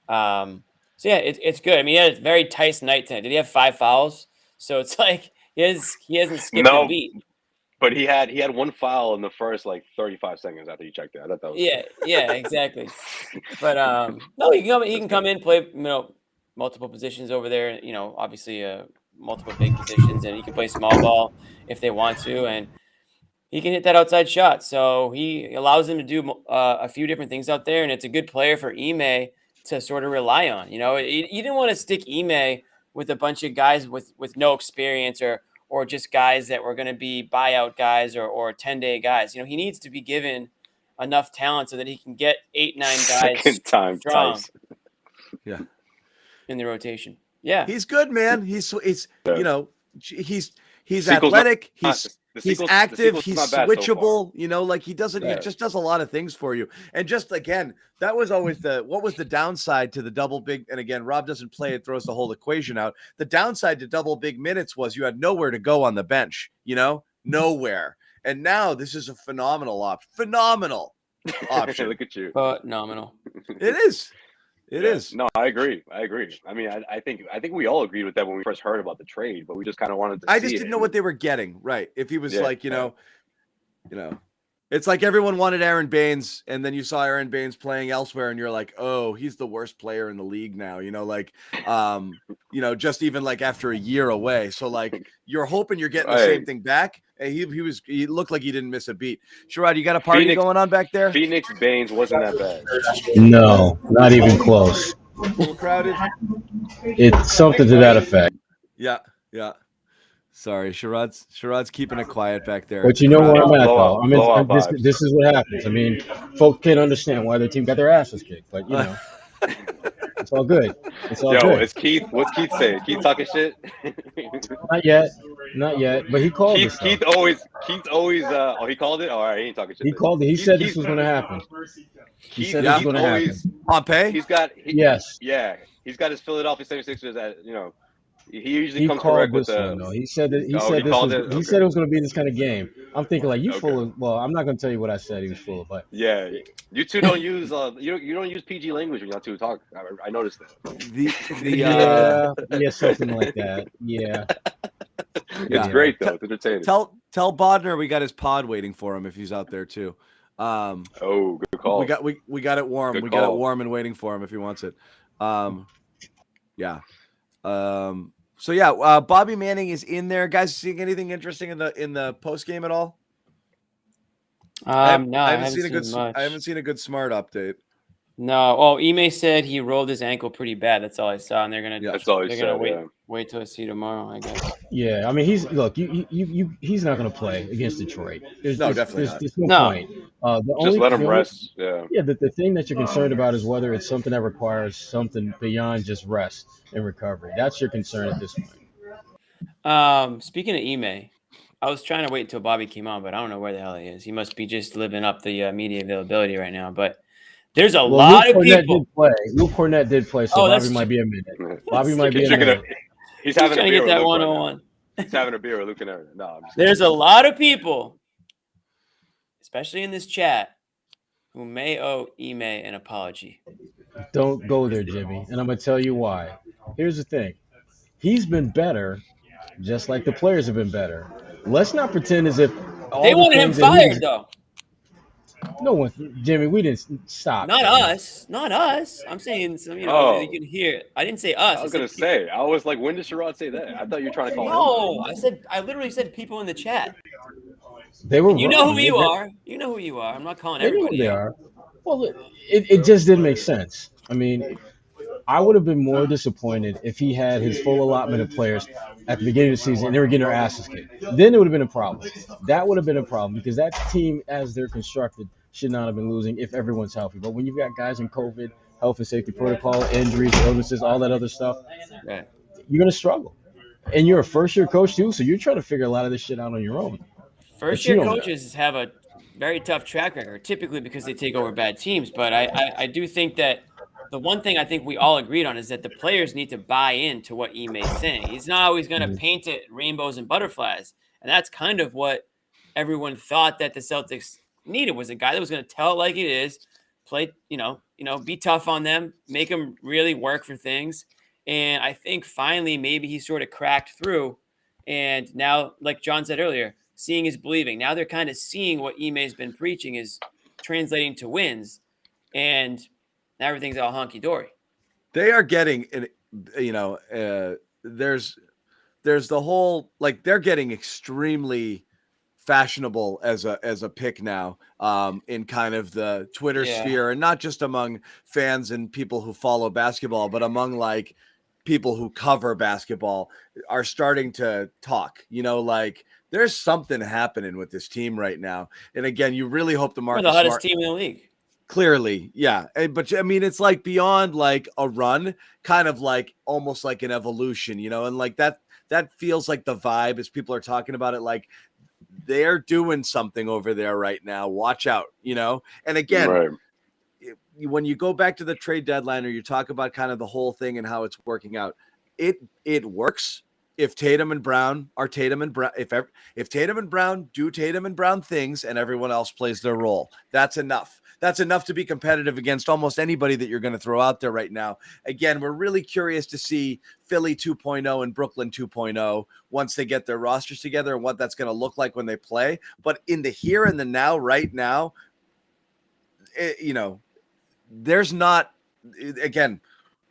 It's good. He had a very tight night tonight. Did he have 5 fouls? So it's like he hasn't skipped a beat.
But he had 1 foul in the first 35 seconds after you checked it. I thought that was
yeah, exactly. But no, he can come in, play multiple positions over there. Obviously multiple big positions, and he can play small ball if they want to, and he can hit that outside shot. So he allows them to do a few different things out there, and it's a good player for Ime to sort of rely on. You didn't want to stick Ime with a bunch of guys with no experience or just guys that were going to be buyout guys or 10-day guys. He needs to be given enough talent so that he can get 8-9 guys
second time
strong
in
the rotation. Yeah.
He's good, man. He's athletic. He's active. He's switchable. He just does a lot of things for you. And just again, that was always what was the downside to the double big? And again, Rob doesn't play it, throws the whole equation out. The downside to double big minutes was you had nowhere to go on the bench. Nowhere. And now this is a phenomenal option.
Look at you.
Phenomenal.
It is. It is.
No, I agree. I think we all agreed with that when we first heard about the trade, but we just kind of wanted to
I just didn't know what they were getting. Right. If he was it's like everyone wanted Aaron Baines, and then you saw Aaron Baines playing elsewhere, and you're like, oh, he's the worst player in the league now, just even after a year away. So you're hoping you're getting the same thing back. And he looked like he didn't miss a beat. Sherrod, you got a party going on back there?
Phoenix Baines wasn't that bad.
No, not even close.
A little crowded.
It's something to that effect.
Yeah. Sorry, Sherrod's keeping it quiet back there.
But you know where I'm at, though. This is what happens. Folks can't understand why their team got their asses kicked. But It's all good. It's all
Yo,
good.
it's Keith. What's Keith saying? Keith talking shit?
Not yet. But he called this.
Keith always. Oh, he called it. All right, he ain't talking shit.
He called it. He said this was going to happen. He said this was going to happen.
Pompey?
Yes.
Yeah, he's got his Philadelphia 76ers at, he usually
He
comes
called
correct
this
with the.
one though. He said that.
He
said it was going to be this kind of game. I'm thinking like you
Okay.
full of. Well, I'm not going to tell you what I said he was full of, but
Yeah, you two don't use you don't use PG language when y'all two talk. I noticed that.
yeah, something like that. Yeah.
It's great though. It's entertaining.
Tell Bodner we got his pod waiting for him if he's out there too.
Oh, good call.
We got it warm. We got it warm and waiting for him if he wants it. Yeah. So yeah, Bobby Manning is in there. Guys, seeing anything interesting in the post game at all?
No, I haven't seen
much. I haven't seen a good smart update.
No. Oh, Ime said he rolled his ankle pretty bad. That's all I saw, and they're gonna.
Yeah, that's all he said.
Wait till I see tomorrow, I guess.
Yeah, I mean, he's not going to play against Detroit. There's no point.
Just let him rest. Yeah.
Yeah, the thing that you're concerned about is whether it's something that requires something beyond just rest and recovery. That's your concern at this point.
Speaking of Ime, I was trying to wait until Bobby came on, but I don't know where the hell he is. He must be just living up the media availability right now. But there's a lot of people.
Luke Cornett did play, so Bobby might be a minute. Bobby might be a minute.
He's having a beer
with Luke 101.
He's having a beer with Luke and Aaron. No,
there's a lot of people, especially in this chat, who may owe Ime an apology.
Don't go there, Jimmy. And I'm going to tell you why. Here's the thing. He's been better, just like the players have been better. Let's not pretend as if
they wanted him fired, though.
No one, Jimmy. We didn't stop.
Not us. I'm saying some. You can hear. I didn't say us.
I was gonna say. I was like, when did Sherrod say that? I thought you were trying to call.
No, I literally said people in the chat.
They were.
You know who you are. You know who you are. I'm not calling everybody.
They are. Well, it just didn't make sense. I mean, I would have been more disappointed if he had his full allotment of players at the beginning of the season and they were getting their asses kicked. Then it would have been a problem. That would have been a problem because that team, as they're constructed, should not have been losing if everyone's healthy. But when you've got guys in COVID, health and safety protocol, injuries, illnesses, all that other stuff, you're going to struggle. And you're a first-year coach, too, so you're trying to figure a lot of this shit out on your own.
First-year coaches have a very tough track record, typically because they take over bad teams. But I do think that the one thing I think we all agreed on is that the players need to buy into what Ime's saying. He's not always going to paint it rainbows and butterflies. And that's kind of what everyone thought that the Celtics needed, was a guy that was going to tell it like it is, play, be tough on them, make them really work for things. And I think finally maybe he sort of cracked through. And now, like John said earlier, seeing is believing. Now they're kind of seeing what Ime's been preaching is translating to wins. And now everything's all honky-dory.
They are getting, there's the whole, like, they're getting extremely fashionable as a pick now in kind of the Twitter sphere, and not just among fans and people who follow basketball, but among like people who cover basketball are starting to talk, like there's something happening with this team right now. And again, you really hope the Marcus
We're the hottest team in the league.
Clearly, yeah. But I mean, it's like beyond like a run, kind of like almost like an evolution, and like that feels like the vibe as people are talking about it. Like they're doing something over there right now. Watch out, And again, when you go back to the trade deadline or you talk about kind of the whole thing and how it's working out, it works. If Tatum and Brown are Tatum and Brown, if Tatum and Brown do Tatum and Brown things and everyone else plays their role, that's enough. That's enough to be competitive against almost anybody that you're going to throw out there right now. Again, we're really curious to see Philly 2.0 and Brooklyn 2.0 once they get their rosters together and what that's going to look like when they play. But in the here and the now, right now, there's not, again,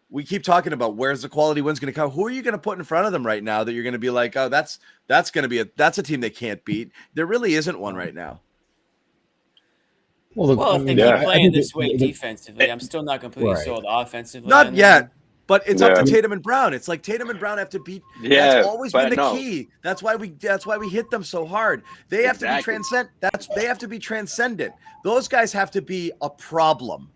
we keep talking about where's the quality wins going to come. Who are you going to put in front of them right now that you're going to be like, oh, that's going to be that's a team they can't beat? There really isn't one right now.
Well, if they keep playing this way defensively, I'm still not completely sold offensively.
Not yet, but it's up to Tatum and Brown. It's like Tatum and Brown have to beat. That's always been the key. That's why we hit them so hard. They have to be they have to be transcendent. Those guys have to be a problem.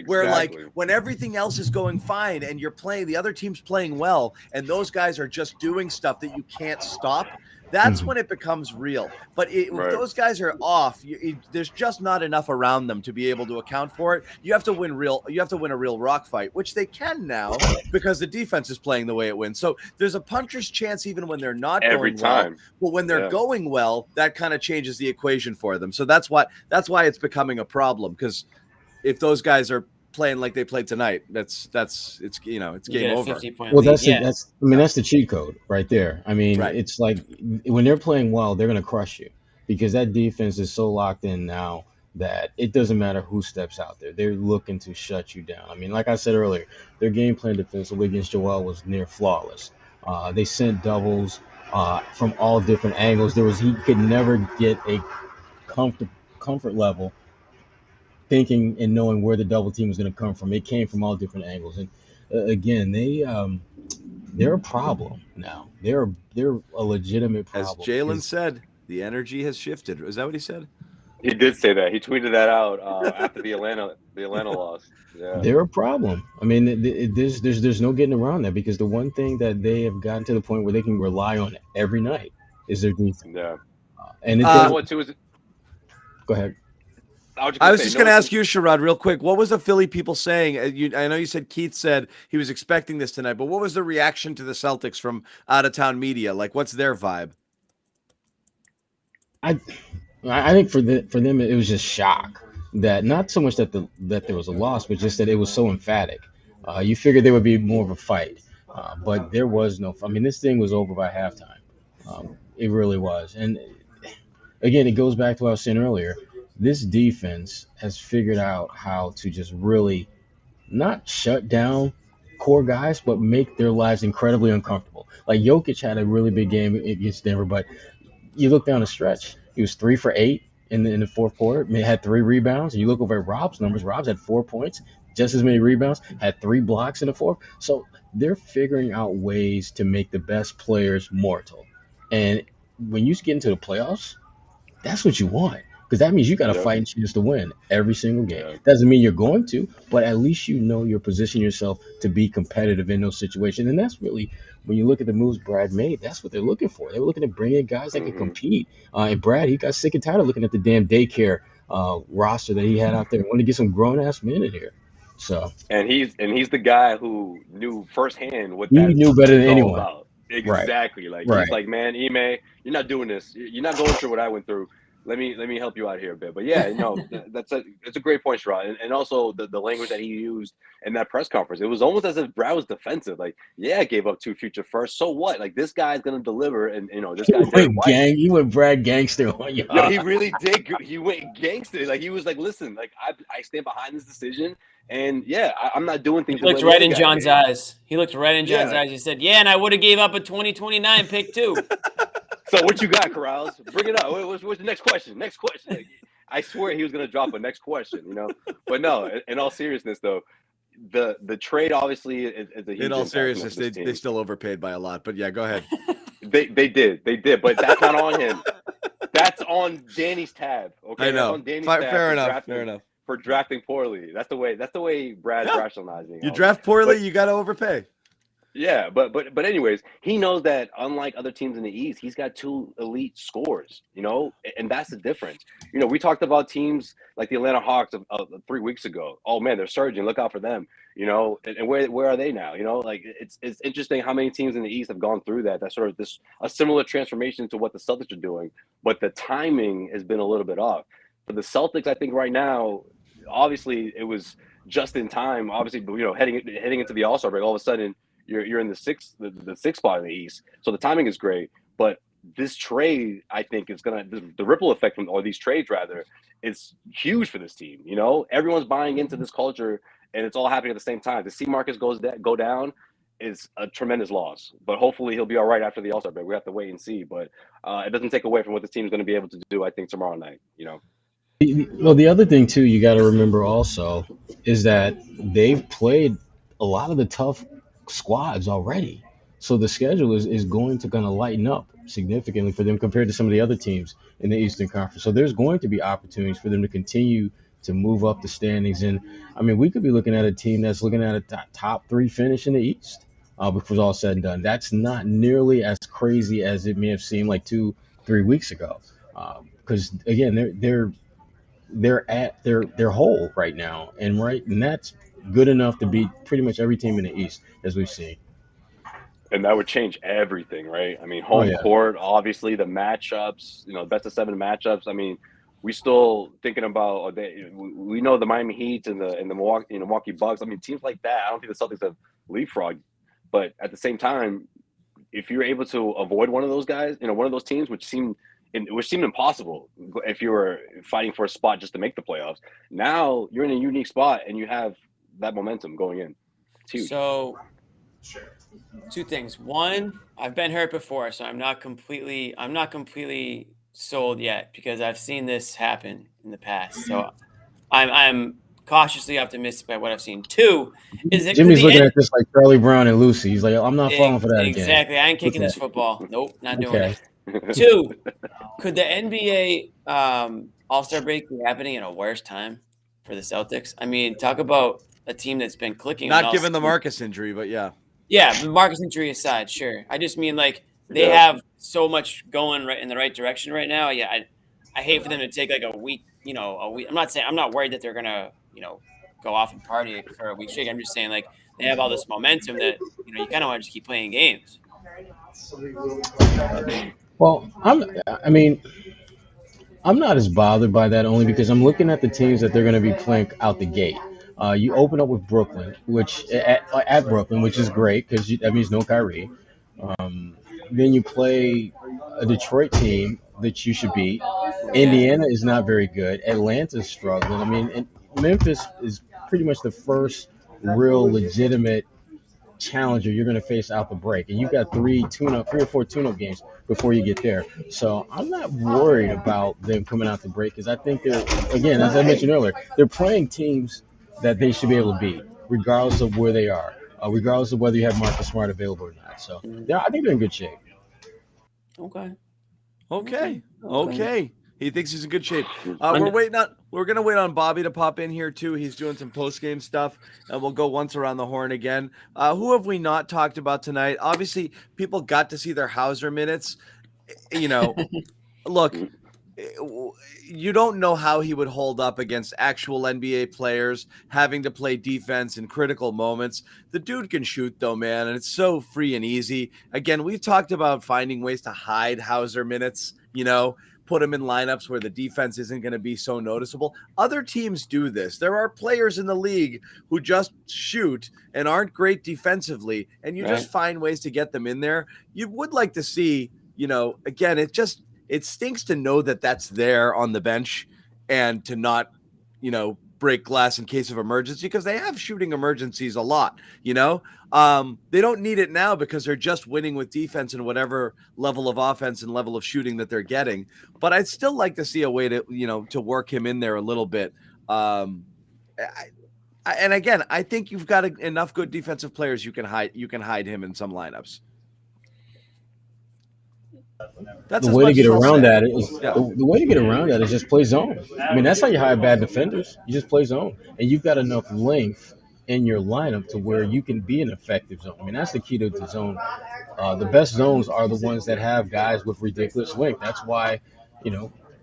where like
Exactly.
when everything else is going fine and you're playing, the other team's playing well, and those guys are just doing stuff that you can't stop. That's when it becomes real. But if those guys are off, there's just not enough around them to be able to account for it. You have to win a real rock fight, which they can now because the defense is playing the way it wins. So there's a puncher's chance even when they're not
Every
going
time.
well. But when they're going well, that kind of changes the equation for them. So that's why it's becoming a problem, because if those guys are playing like they played tonight, it's game over.
Well, that's the cheat code right there. I mean, It's like when they're playing well, they're going to crush you because that defense is so locked in now that it doesn't matter who steps out there. They're looking to shut you down. I mean, like I said earlier, their game plan defensively against Joel was near flawless. They sent doubles from all different angles. He could never get a comfort level thinking and knowing where the double team was going to come from. It came from all different angles. And again, they're a problem now. They're a legitimate problem.
As Jalen said, the energy has shifted. Is that what he said?
He did say that. He tweeted that out after the Atlanta loss. Yeah.
They're a problem. I mean, there's no getting around that, because the one thing that they have gotten to the point where they can rely on every night is their defense.
Yeah.
And
what too is?
Go ahead.
I was just going to ask you, Sherrod, real quick. What was the Philly people saying? I know you said Keith said he was expecting this tonight, but what was the reaction to the Celtics from out-of-town media? Like, what's their vibe?
I think for them it was just shock, that not so much that there was a loss, but just that it was so emphatic. You figured there would be more of a fight, but there was no. I mean, this thing was over by halftime. It really was, and again, it goes back to what I was saying earlier. This defense has figured out how to just really not shut down core guys, but make their lives incredibly uncomfortable. Like Jokic had a really big game against Denver, but you look down the stretch, he was 3 for 8 in the fourth quarter. He had 3 rebounds. And you look over at Rob's numbers. Rob's had 4 points, just as many rebounds, had 3 blocks in the fourth. So they're figuring out ways to make the best players mortal. And when you get into the playoffs, that's what you want. Because that means you got a fighting chance to win every single game. Doesn't mean you're going to, but at least you're positioning yourself to be competitive in those situations. And that's really, when you look at the moves Brad made, that's what they're looking for. They were looking to bring in guys that can compete. And Brad, he got sick and tired of looking at the damn daycare roster that he had out there. He wanted to get some grown-ass men in here. So
and he's the guy who knew firsthand what
he knew better than anyone.
About. Exactly.
Right.
He's like, man, Ime, you're not doing this. You're not going through what I went through. Let me help you out here a bit. But yeah, that's a great point, Sherrod. And also the language that he used in that press conference. It was almost as if Brad was defensive. Like, yeah, I gave up 2 future firsts. So what? Like, this guy's gonna deliver. And this guy
you went Brad gangster on you.
Yeah, he really did. He went gangster. Like, he was like, listen, like I stand behind this decision. And yeah, I'm not doing things.
He looked right in John's eyes. He looked right in John's eyes. He said, "Yeah, and I would have gave up a 2029 pick too."
So what you got, Corrals? Bring it up. What's the next question? Next question. Like, I swear he was gonna drop a next question. But no. In all seriousness, though, the trade obviously is a huge.
In all seriousness, they still overpaid by a lot. But yeah, go ahead.
They did, but that's not on him. That's on Danny's tab. Okay,
I know.
That's on Danny's tab
fair enough.
For drafting poorly. That's the way Brad's rationalizing.
You draft poorly, you got to overpay.
Yeah, but anyways, he knows that unlike other teams in the East, he's got 2 elite scorers, and that's the difference. We talked about teams like the Atlanta Hawks of 3 weeks ago. Oh man, they're surging. Look out for them. And where are they now? Like it's interesting how many teams in the East have gone through that. That's sort of a similar transformation to what the Celtics are doing, but the timing has been a little bit off. For the Celtics, I think right now, obviously it was just in time. Obviously, heading into the All-Star break, all of a sudden you're in the sixth spot in the East. So the timing is great, but this trade, I think, is the ripple effect from, or these trades rather, is huge for this team. Everyone's buying into this culture, and it's all happening at the same time. To see Marcus go down is a tremendous loss, but hopefully he'll be all right after the All-Star break. We have to wait and see, but it doesn't take away from what this team is going to be able to do, I think, tomorrow night.
Well, the other thing too you got to remember also is that they've played a lot of the tough squads already. So the schedule is going to lighten up significantly for them compared to some of the other teams in the Eastern Conference. So there's going to be opportunities for them to continue to move up the standings. And I mean, we could be looking at a team that's looking at a top 3 finish in the East before it's all said and done. That's not nearly as crazy as it may have seemed like 2-3 weeks ago. Because again, they're at their hole right now, and that's good enough to beat pretty much every team in the East as we've seen.
And that would change everything, right? I mean,
Oh,
home
yeah.
court, obviously, the matchups, best of 7 matchups. I mean, we still thinking about we know the Miami Heat and the Milwaukee Bucks. I mean, teams like that, I don't think the Celtics have leapfrogged. But at the same time, if you're able to avoid one of those guys, one of those teams, which seemed impossible if you were fighting for a spot just to make the playoffs, now you're in a unique spot and you have that momentum going in. It's huge.
So, 2 things. One, I've been hurt before, so I'm not completely sold yet because I've seen this happen in the past. So I'm cautiously optimistic by what I've seen. 2 is that
Jimmy's looking at this like Charlie Brown and Lucy. He's like, I'm not falling for that again.
Exactly. I ain't kicking this football. Nope, not doing
Okay.
it. 2, could the NBA All-Star break be happening at a worse time for the Celtics? I mean, talk about a team that's been clicking.
Not given the Marcus injury, but yeah.
Yeah, the Marcus injury aside, sure. I just mean like they have so much going right in the right direction right now. Yeah, I hate for them to take like a week. I'm not worried that they're gonna go off and party for a week straight. I'm just saying like they have all this momentum that you kind of want to just keep playing games.
Well, I'm not as bothered by that only because I'm looking at the teams that they're going to be playing out the gate. You open up with Brooklyn, which at Brooklyn, which is great because that means no Kyrie. Then you play a Detroit team that you should beat. Indiana is not very good. Atlanta's struggling. I mean, and Memphis is pretty much the first real legitimate challenger you're going to face out the break, and you've got 3 or 4 tune-up games before you get there. So I'm not worried about them coming out the break because I think they're, again, as I mentioned earlier, they're playing teams that they should be able to beat, regardless of where they are, regardless of whether you have Marcus Smart available or not. So I think they're in good shape.
Okay. He thinks he's in good shape. We're gonna wait on Bobby to pop in here too. He's doing some post-game stuff, and we'll go once around the horn again. Who have we not talked about tonight? Obviously, people got to see their Hauser minutes. Look, you don't know how he would hold up against actual NBA players having to play defense in critical moments. The dude can shoot though, man, and it's so free and easy. Again, we've talked about finding ways to hide Hauser minutes, put him in lineups where the defense isn't going to be so noticeable. Other teams do this. There are players in the league who just shoot and aren't great defensively, and you just find ways to get them in there. You would like to see, again, it stinks to know that that's there on the bench and to not, break glass in case of emergency because they have shooting emergencies a lot, They don't need it now because they're just winning with defense and whatever level of offense and level of shooting that they're getting. But I'd still like to see a way to, to work him in there a little bit. And again, I think you've got enough good defensive players you can hide him in some lineups.
The way to get around that is just play zone. I mean, that's how you hide bad defenders. You just play zone, and you've got enough length in your lineup to where you can be an effective zone. I mean, that's the key to the zone. The best zones are the ones that have guys with ridiculous length. That's why,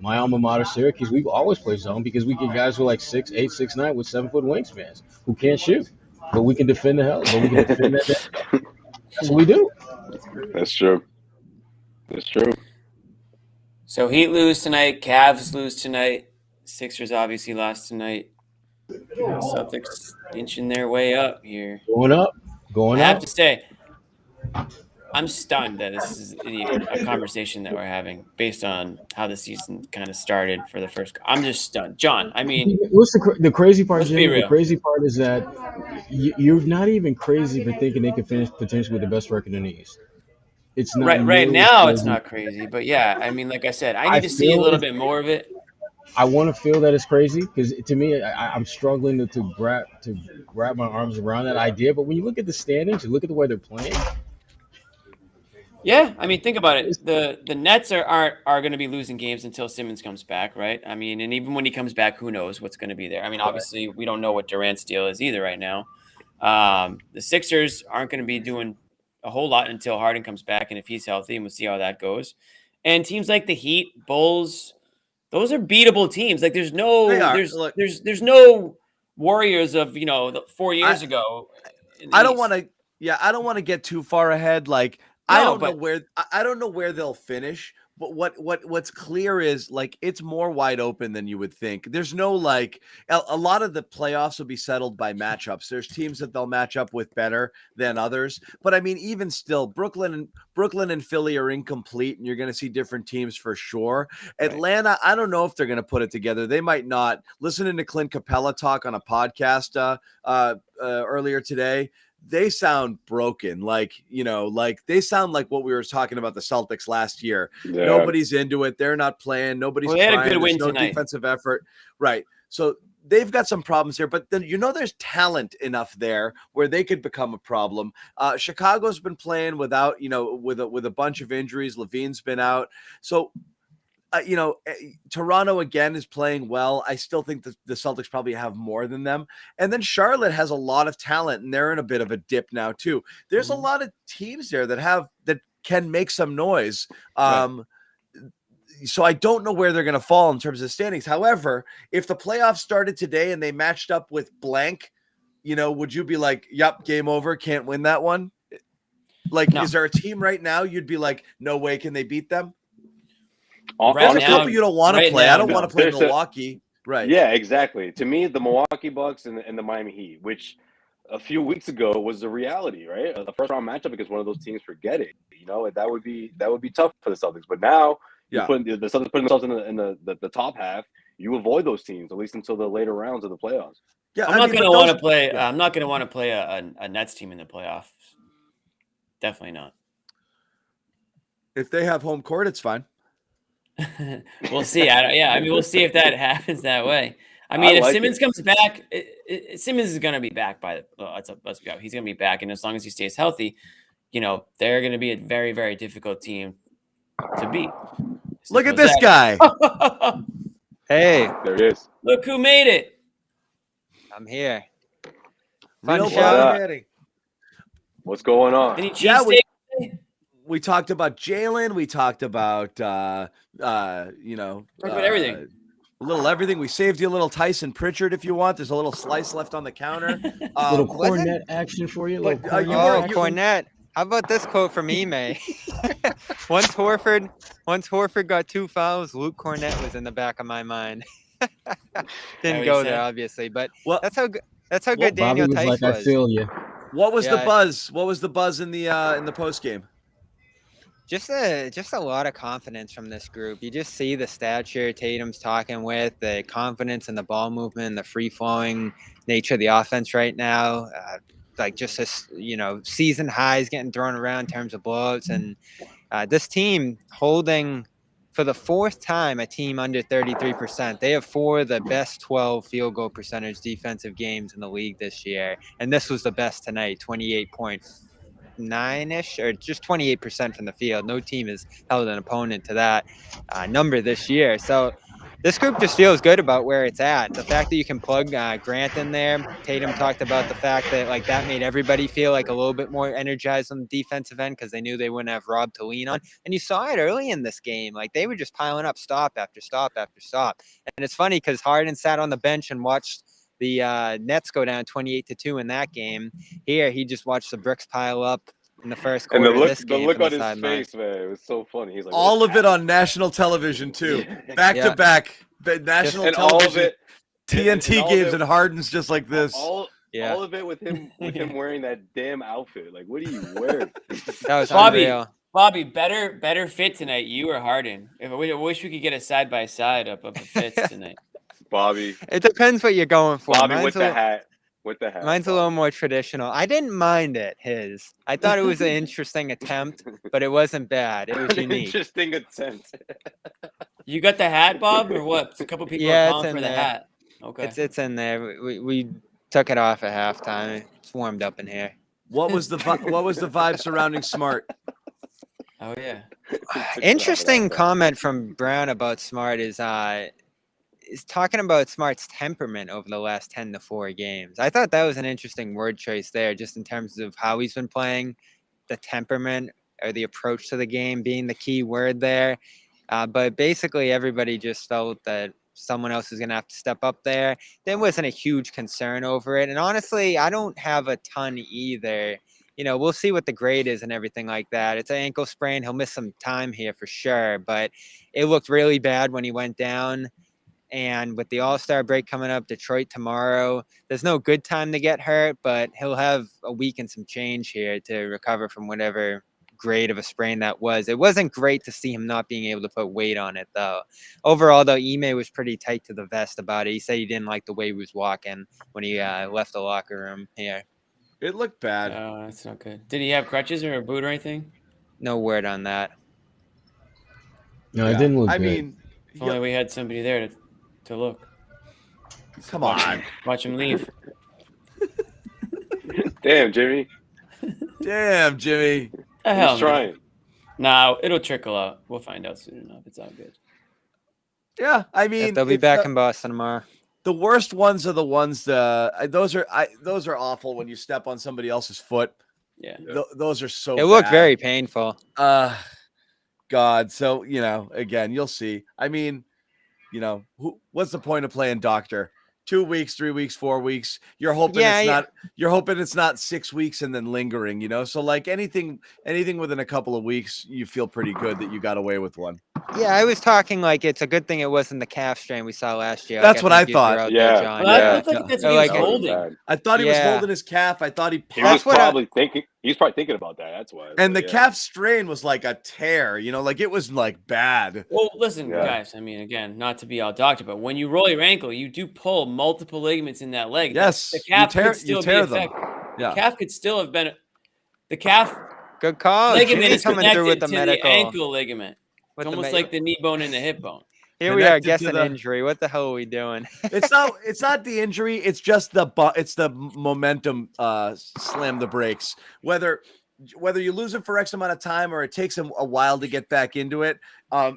my alma mater, Syracuse, we always play zone because we get guys who are like 6'8", 6'9" with 7-foot wingspans who can't shoot, but we can defend the hell. But we can defend that. That's what we do.
That's true. That's true.
So Heat lose tonight. Cavs lose tonight. Sixers obviously lost tonight. Celtics inching their way up here.
Going up.
I have to say, I'm stunned that this is a conversation that we're having based on how the season kind of started for the first. I'm just stunned. John, I mean.
What's the crazy part, Jimmy?
The
crazy part is that you're not even crazy for thinking they could finish potentially with the best record in the East. It's not
right now. It's not crazy, but yeah, I mean, like I said, I need to see a little bit more of it.
I want to feel that it's crazy because to me, I'm struggling to grab my arms around that idea. But when you look at the standings, you look at the way they're playing.
Yeah, I mean, think about it. The Nets are going to be losing games until Simmons comes back, right? I mean, and even when he comes back, who knows what's going to be there? I mean, obviously, we don't know what Durant's deal is either right now. The Sixers aren't going to be doing a whole lot until Harden comes back, and if he's healthy, and we'll see how that goes. And teams like the Heat, Bulls, those are beatable teams. Like, there's
Look,
there's no Warriors of 4 years ago.
I don't want to. Yeah, I don't want to get too far ahead. Like, I don't know where they'll finish. But what's clear is like it's more wide open than you would think. There's no like a lot of the playoffs will be settled by matchups. There's teams that they'll match up with better than others. But I mean, even still, Brooklyn and Philly are incomplete, and you're going to see different teams for sure. Atlanta, I don't know if they're going to put it together. They might not. Listening to Clint Capella talk on a podcast earlier today, they sound broken. Like they sound like what we were talking about the Celtics last year. Yeah. Nobody's into it. They're not playing. Nobody's
trying. They had a good
win
tonight.
No defensive effort. Right. So they've got some problems here, but then there's talent enough there where they could become a problem. Chicago's been playing without, with a bunch of injuries. Levine's been out. So Toronto again is playing well. I still think the Celtics probably have more than them. And then Charlotte has a lot of talent, and they're in a bit of a dip now too. There's a lot of teams there that can make some noise. So I don't know where they're going to fall in terms of standings. However, if the playoffs started today and they matched up with blank, would you be like, yep, game over, can't win that one? Like, no. Is there a team right now you'd be like, no way can they beat them? There's a couple you don't want to play. I don't want to play Milwaukee. Right.
Yeah, exactly. To me, the Milwaukee Bucks and the Miami Heat, which a few weeks ago was the reality, right? The first round matchup against one of those teams, forget it. That would be tough for the Celtics. But now, the Celtics putting themselves in the top half. You avoid those teams at least until the later rounds of the playoffs.
Yeah, I'm not going to want to play. I'm not going to want to play a Nets team in the playoffs. Definitely not.
If they have home court, it's fine.
We'll see. We'll see if that happens that way. I mean, if Simmons comes back, Simmons is going to be back let's go. He's going to be back, and as long as he stays healthy, they're going to be a very, very difficult team to beat.
Look at this guy.
Hey,
there he is.
Look who made it.
I'm here.
What's going on?
Any
we talked about Jalen. We talked about
everything.
A little everything. We saved you a little Tyson Pritchard if you want. There's a little slice left on the counter.
A little Cornet action for you.
Cornet. How about this quote from Ime? Once Horford got 2 fouls, Luke Cornet was in the back of my mind. Didn't go there, obviously, but that's how good Daniel Tice was.
I feel you.
What was the buzz? What was the buzz in the post game?
Just a lot of confidence from this group. You just see the stature Tatum's talking with, the confidence in the ball movement, the free-flowing nature of the offense right now. Like just this, season highs getting thrown around in terms of blowouts. And this team holding, for the 4th time, a team under 33%. They have 4 of the best 12 field goal percentage defensive games in the league this year. And this was the best tonight, 28.9-ish, or just 28% from the field. No team has held an opponent to that number this year. So this group just feels good about where it's at. The fact that you can plug Grant in there. Tatum talked about the fact that that made everybody feel like a little bit more energized on the defensive end because they knew they wouldn't have Rob to lean on. And you saw it early in this game. Like they were just piling up stop after stop after stop. And it's funny because Harden sat on the bench and watched the Nets go down 28-2 in that game. Here, he just watched the bricks pile up in the first quarter.
And
the
look on his face, man, it was so funny. He's like,
all of it on national television too, back to back, national television, TNT games, and Harden's just like this.
All of it with him wearing that damn outfit. Like, what are you wearing?
That was unreal.
Bobby, better fit tonight, you or Harden? I wish we could get a side by side of fits tonight.
Bobby,
it depends what you're going for.
Bobby with the hat.
Mine's a little more traditional. I didn't mind it. I thought it was an interesting attempt, but it wasn't bad. It was unique.
Interesting attempt.
You got the hat, Bob, or what? A couple people are calling for the hat. Okay,
it's in there. We took it off at halftime. It's warmed up in here.
What was the vibe surrounding Smart?
Oh yeah.
Interesting comment from Brown about Smart is talking about Smart's temperament over the last 10-4 games. I thought that was an interesting word choice there, just in terms of how he's been playing, the temperament or the approach to the game being the key word there. But basically, everybody just felt that someone else is going to have to step up there. There wasn't a huge concern over it. And honestly, I don't have a ton either. We'll see what the grade is and everything like that. It's an ankle sprain. He'll miss some time here for sure. But it looked really bad when he went down. And with the All-Star break coming up, Detroit tomorrow, there's no good time to get hurt, but he'll have a week and some change here to recover from whatever grade of a sprain that was. It wasn't great to see him not being able to put weight on it, though. Overall, though, Ime was pretty tight to the vest about it. He said he didn't like the way he was walking when he left the locker room here.
It looked bad.
Oh, that's not good. Did he have crutches or a boot or anything?
No word on that.
No, it didn't look
I
good.
mean,
If only we had somebody there to look.
come on.
Watch him leave.
Damn, Jimmy.
Damn, Jimmy.
The hell,
He's trying.
No, it'll trickle out. We'll find out soon enough. It's all good.
Yeah, I mean,
They'll be back in Boston tomorrow.
the worst ones are the ones those are awful when you step on somebody else's foot.
Yeah.
Those are so
It looked
bad.
very painful.
God. So, again, you'll see. I mean, what's the point of playing doctor? 2 weeks, 3 weeks, 4 weeks. You're hoping it's not 6 weeks and then lingering, So like anything within a couple of weeks, you feel pretty good that you got away with one.
Yeah, I was talking like it's a good thing it wasn't the calf strain we saw last year.
That's what I
think you
thought.
threw out
Yeah.
there, John.
Well, I think that's what he was
Like,
holding.
I thought he was
Yeah.
holding his calf. I thought
He
That's
was
what
probably thinking. He's probably thinking about that. That's why.
and the
But, yeah.
calf strain was like a tear, like it was like bad.
Well, listen,
Yeah.
guys. I mean, again, not to be all doctor, but when you roll your ankle, you do pull multiple ligaments in that leg.
Yes,
the calf
you tear
could still
them.
be affected.
Yeah.
The calf could still have been. The calf
Good call.
ligament
Jimmy
is
coming through with
connected
the
to
medical.
the ankle ligament.
with
It's
the
almost
me-
like the knee bone and the hip bone.
Here we are
connected to
guessing
the-
injury. What the hell are we doing?
It's not the injury. It's just the momentum slam the brakes. Whether you lose him for X amount of time or it takes him a while to get back into it,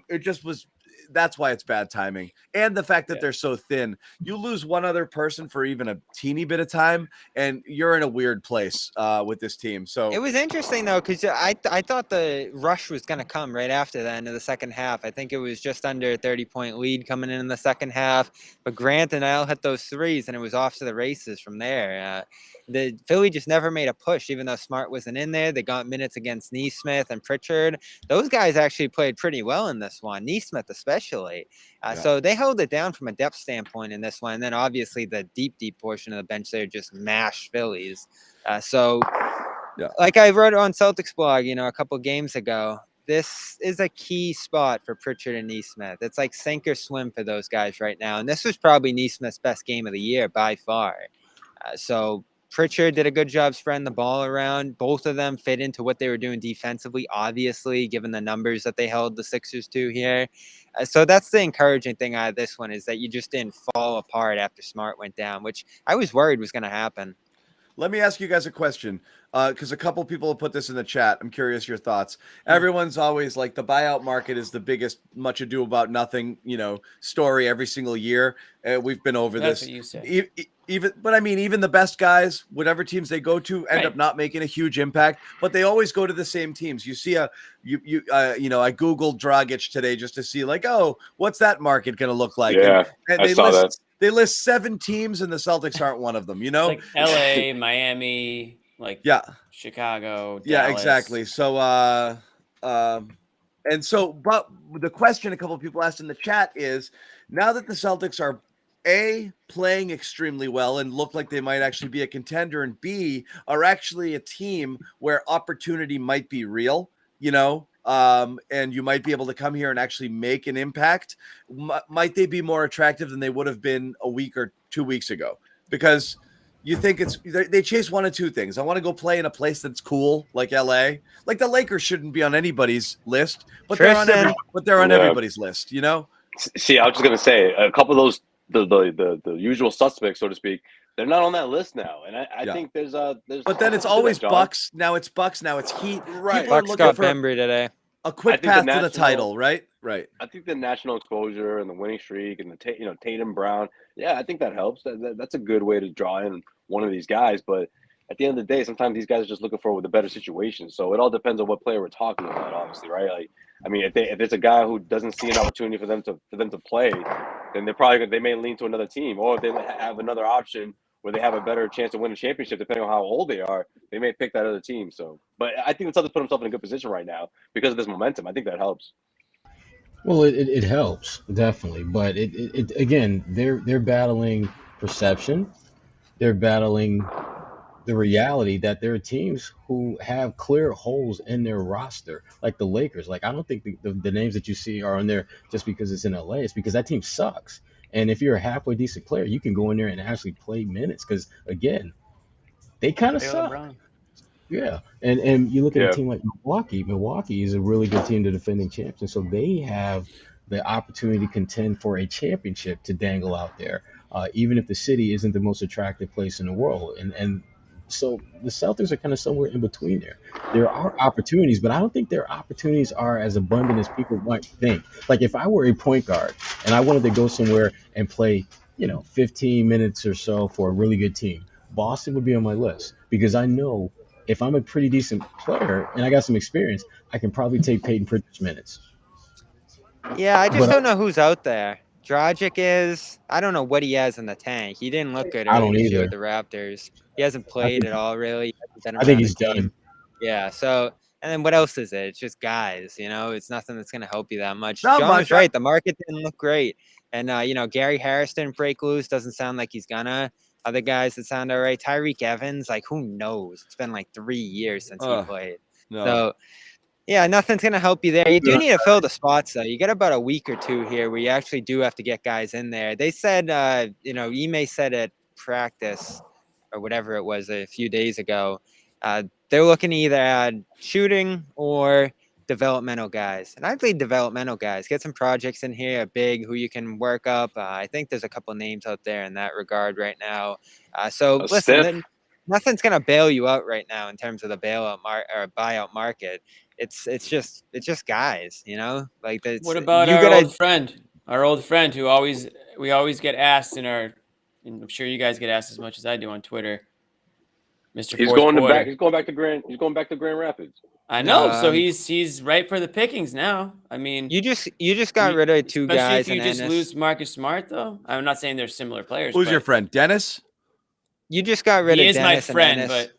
it just was. That's why it's bad timing, and the fact that they're so thin. You lose one other person for even a teeny bit of time, and you're in a weird place with this team. So
It was interesting though, because I thought the rush was going to come right after the end of the second half. I think it was just under a 30-point lead coming in the second half, but Grant and Al hit those threes, and it was off to the races from there. The Philly just never made a push, even though Smart wasn't in there. They got minutes against Neesmith and Pritchard. Those guys actually played pretty well in this one, Neesmith especially. So they held it down from a depth standpoint in this one. And then obviously the deep portion of the bench there just mashed Phillies. Like I wrote on Celtics blog, a couple games ago, this is a key spot for Pritchard and Neesmith. It's like sink or swim for those guys right now. And this was probably Neesmith's best game of the year by far. So Pritchard did a good job spreading the ball around. Both of them fit into what they were doing defensively, obviously, given the numbers that they held the Sixers to here. So that's the encouraging thing out of this one, is that you just didn't fall apart after Smart went down, which I was worried was going to happen.
let me ask you guys a question, because a couple people have put this in the chat. I'm curious your thoughts. Everyone's always like, the buyout market is the biggest much ado about nothing, story every single year. We've been over
That's
this.
what you say.
Even the best guys, whatever teams they go to, end up not making a huge impact. But they always go to the same teams. You see I Googled Dragic today just to see what's that market going to look like?
Yeah,
and
I saw that.
They list 7 teams, and the Celtics aren't one of them.
It's like LA, Miami, Chicago.
Yeah,
Dallas.
exactly. So, but the question a couple of people asked in the chat is, now that the Celtics are A, playing extremely well and look like they might actually be a contender, and B, are actually a team where opportunity might be real, and you might be able to come here and actually make an impact, might they be more attractive than they would have been a week or 2 weeks ago? Because you think they chase one of two things. I want to go play in a place that's cool, like LA. Like the Lakers shouldn't be on anybody's list, but they're on everybody's list,
See, I was just gonna say a couple of those the usual suspects, so to speak. They're not on that list now, and I think there's.
But then it's always Bucks. Now it's Bucks. Now it's Heat.
Right.
Bucks got Bembry today.
a quick path to the title, right? Right.
I think the national exposure and the winning streak and the Tatum Brown, I think that helps. That's a good way to draw in one of these guys. But at the end of the day, sometimes these guys are just looking for the better situation. So it all depends on what player we're talking about, obviously, right? Like, I mean, if it's a guy who doesn't see an opportunity for them to play, then they may lean to another team, or if they have another option where they have a better chance to win a championship, depending on how old they are, they may pick that other team. So, but I think the Celtics put himself in a good position right now because of this momentum. I think that helps.
Well, it helps definitely, but it again, they're battling perception. They're battling the reality that there are teams who have clear holes in their roster, like the Lakers. Like, I don't think the names that you see are on there just because it's in LA. It's because that team sucks. And if you're a halfway decent player, you can go in there and actually play minutes because, again, they kind of suck. Yeah. And you look at a team like Milwaukee. Milwaukee is a really good team, the defending champs. And so they have the opportunity to contend for a championship to dangle out there, even if the city isn't the most attractive place in the world. And so the Celtics are kind of somewhere in between there. There are opportunities, but I don't think their opportunities are as abundant as people might think. Like, if I were a point guard and I wanted to go somewhere and play, 15 minutes or so for a really good team, Boston would be on my list because I know if I'm a pretty decent player and I got some experience, I can probably take Peyton Pritchard's minutes.
Yeah, I just don't know who's out there. Dragic is. I don't know what he has in the tank. He didn't look good earlier this year with the Raptors. He hasn't played at all, really.
I think he's done.
Yeah, so, and then what else is it? It's just guys, It's nothing that's going to help you that much.
Not
John
much.
was right. The market didn't look great. And, Gary Harris didn't break loose. Doesn't sound like he's gonna. Other guys that sound all right. Tyreek Evans, like, who knows? It's been like 3 years since he played.
No.
So, yeah, nothing's going to help you there. You do need to fill the spots, though. You got about a week or two here where you actually do have to get guys in there. They said, Ime said at practice or whatever it was a few days ago, they're looking to either add shooting or developmental guys. And I'd lead developmental guys. Get some projects in here, big, who you can work up. I think there's a couple names out there in that regard right now. So listen, nothing's going to bail you out right now in terms of the buyout market. It's just guys, like that's,
what about our old friend who we always get asked and I'm sure you guys get asked as much as I do on Twitter. Mr.
He's going back to Grand Rapids.
I know, so he's ripe for the pickings now. I mean,
you just got rid of two guys,
especially if you just lose Marcus Smart, though. I'm not saying they're similar players.
Who's your friend, Dennis?
You just got rid of Dennis.
He is my friend, but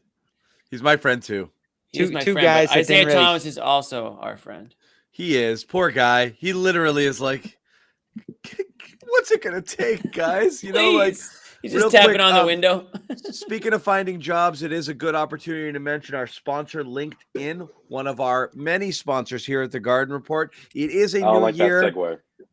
he's my friend too.
He's my friend, guys. Isaiah Thomas is also our friend.
He is. Poor guy. He literally is like, what's it gonna take, guys?
He's just tapping on the window.
Speaking of finding jobs, it is a good opportunity to mention our sponsor, LinkedIn, one of our many sponsors here at the Garden Report. It is a new year,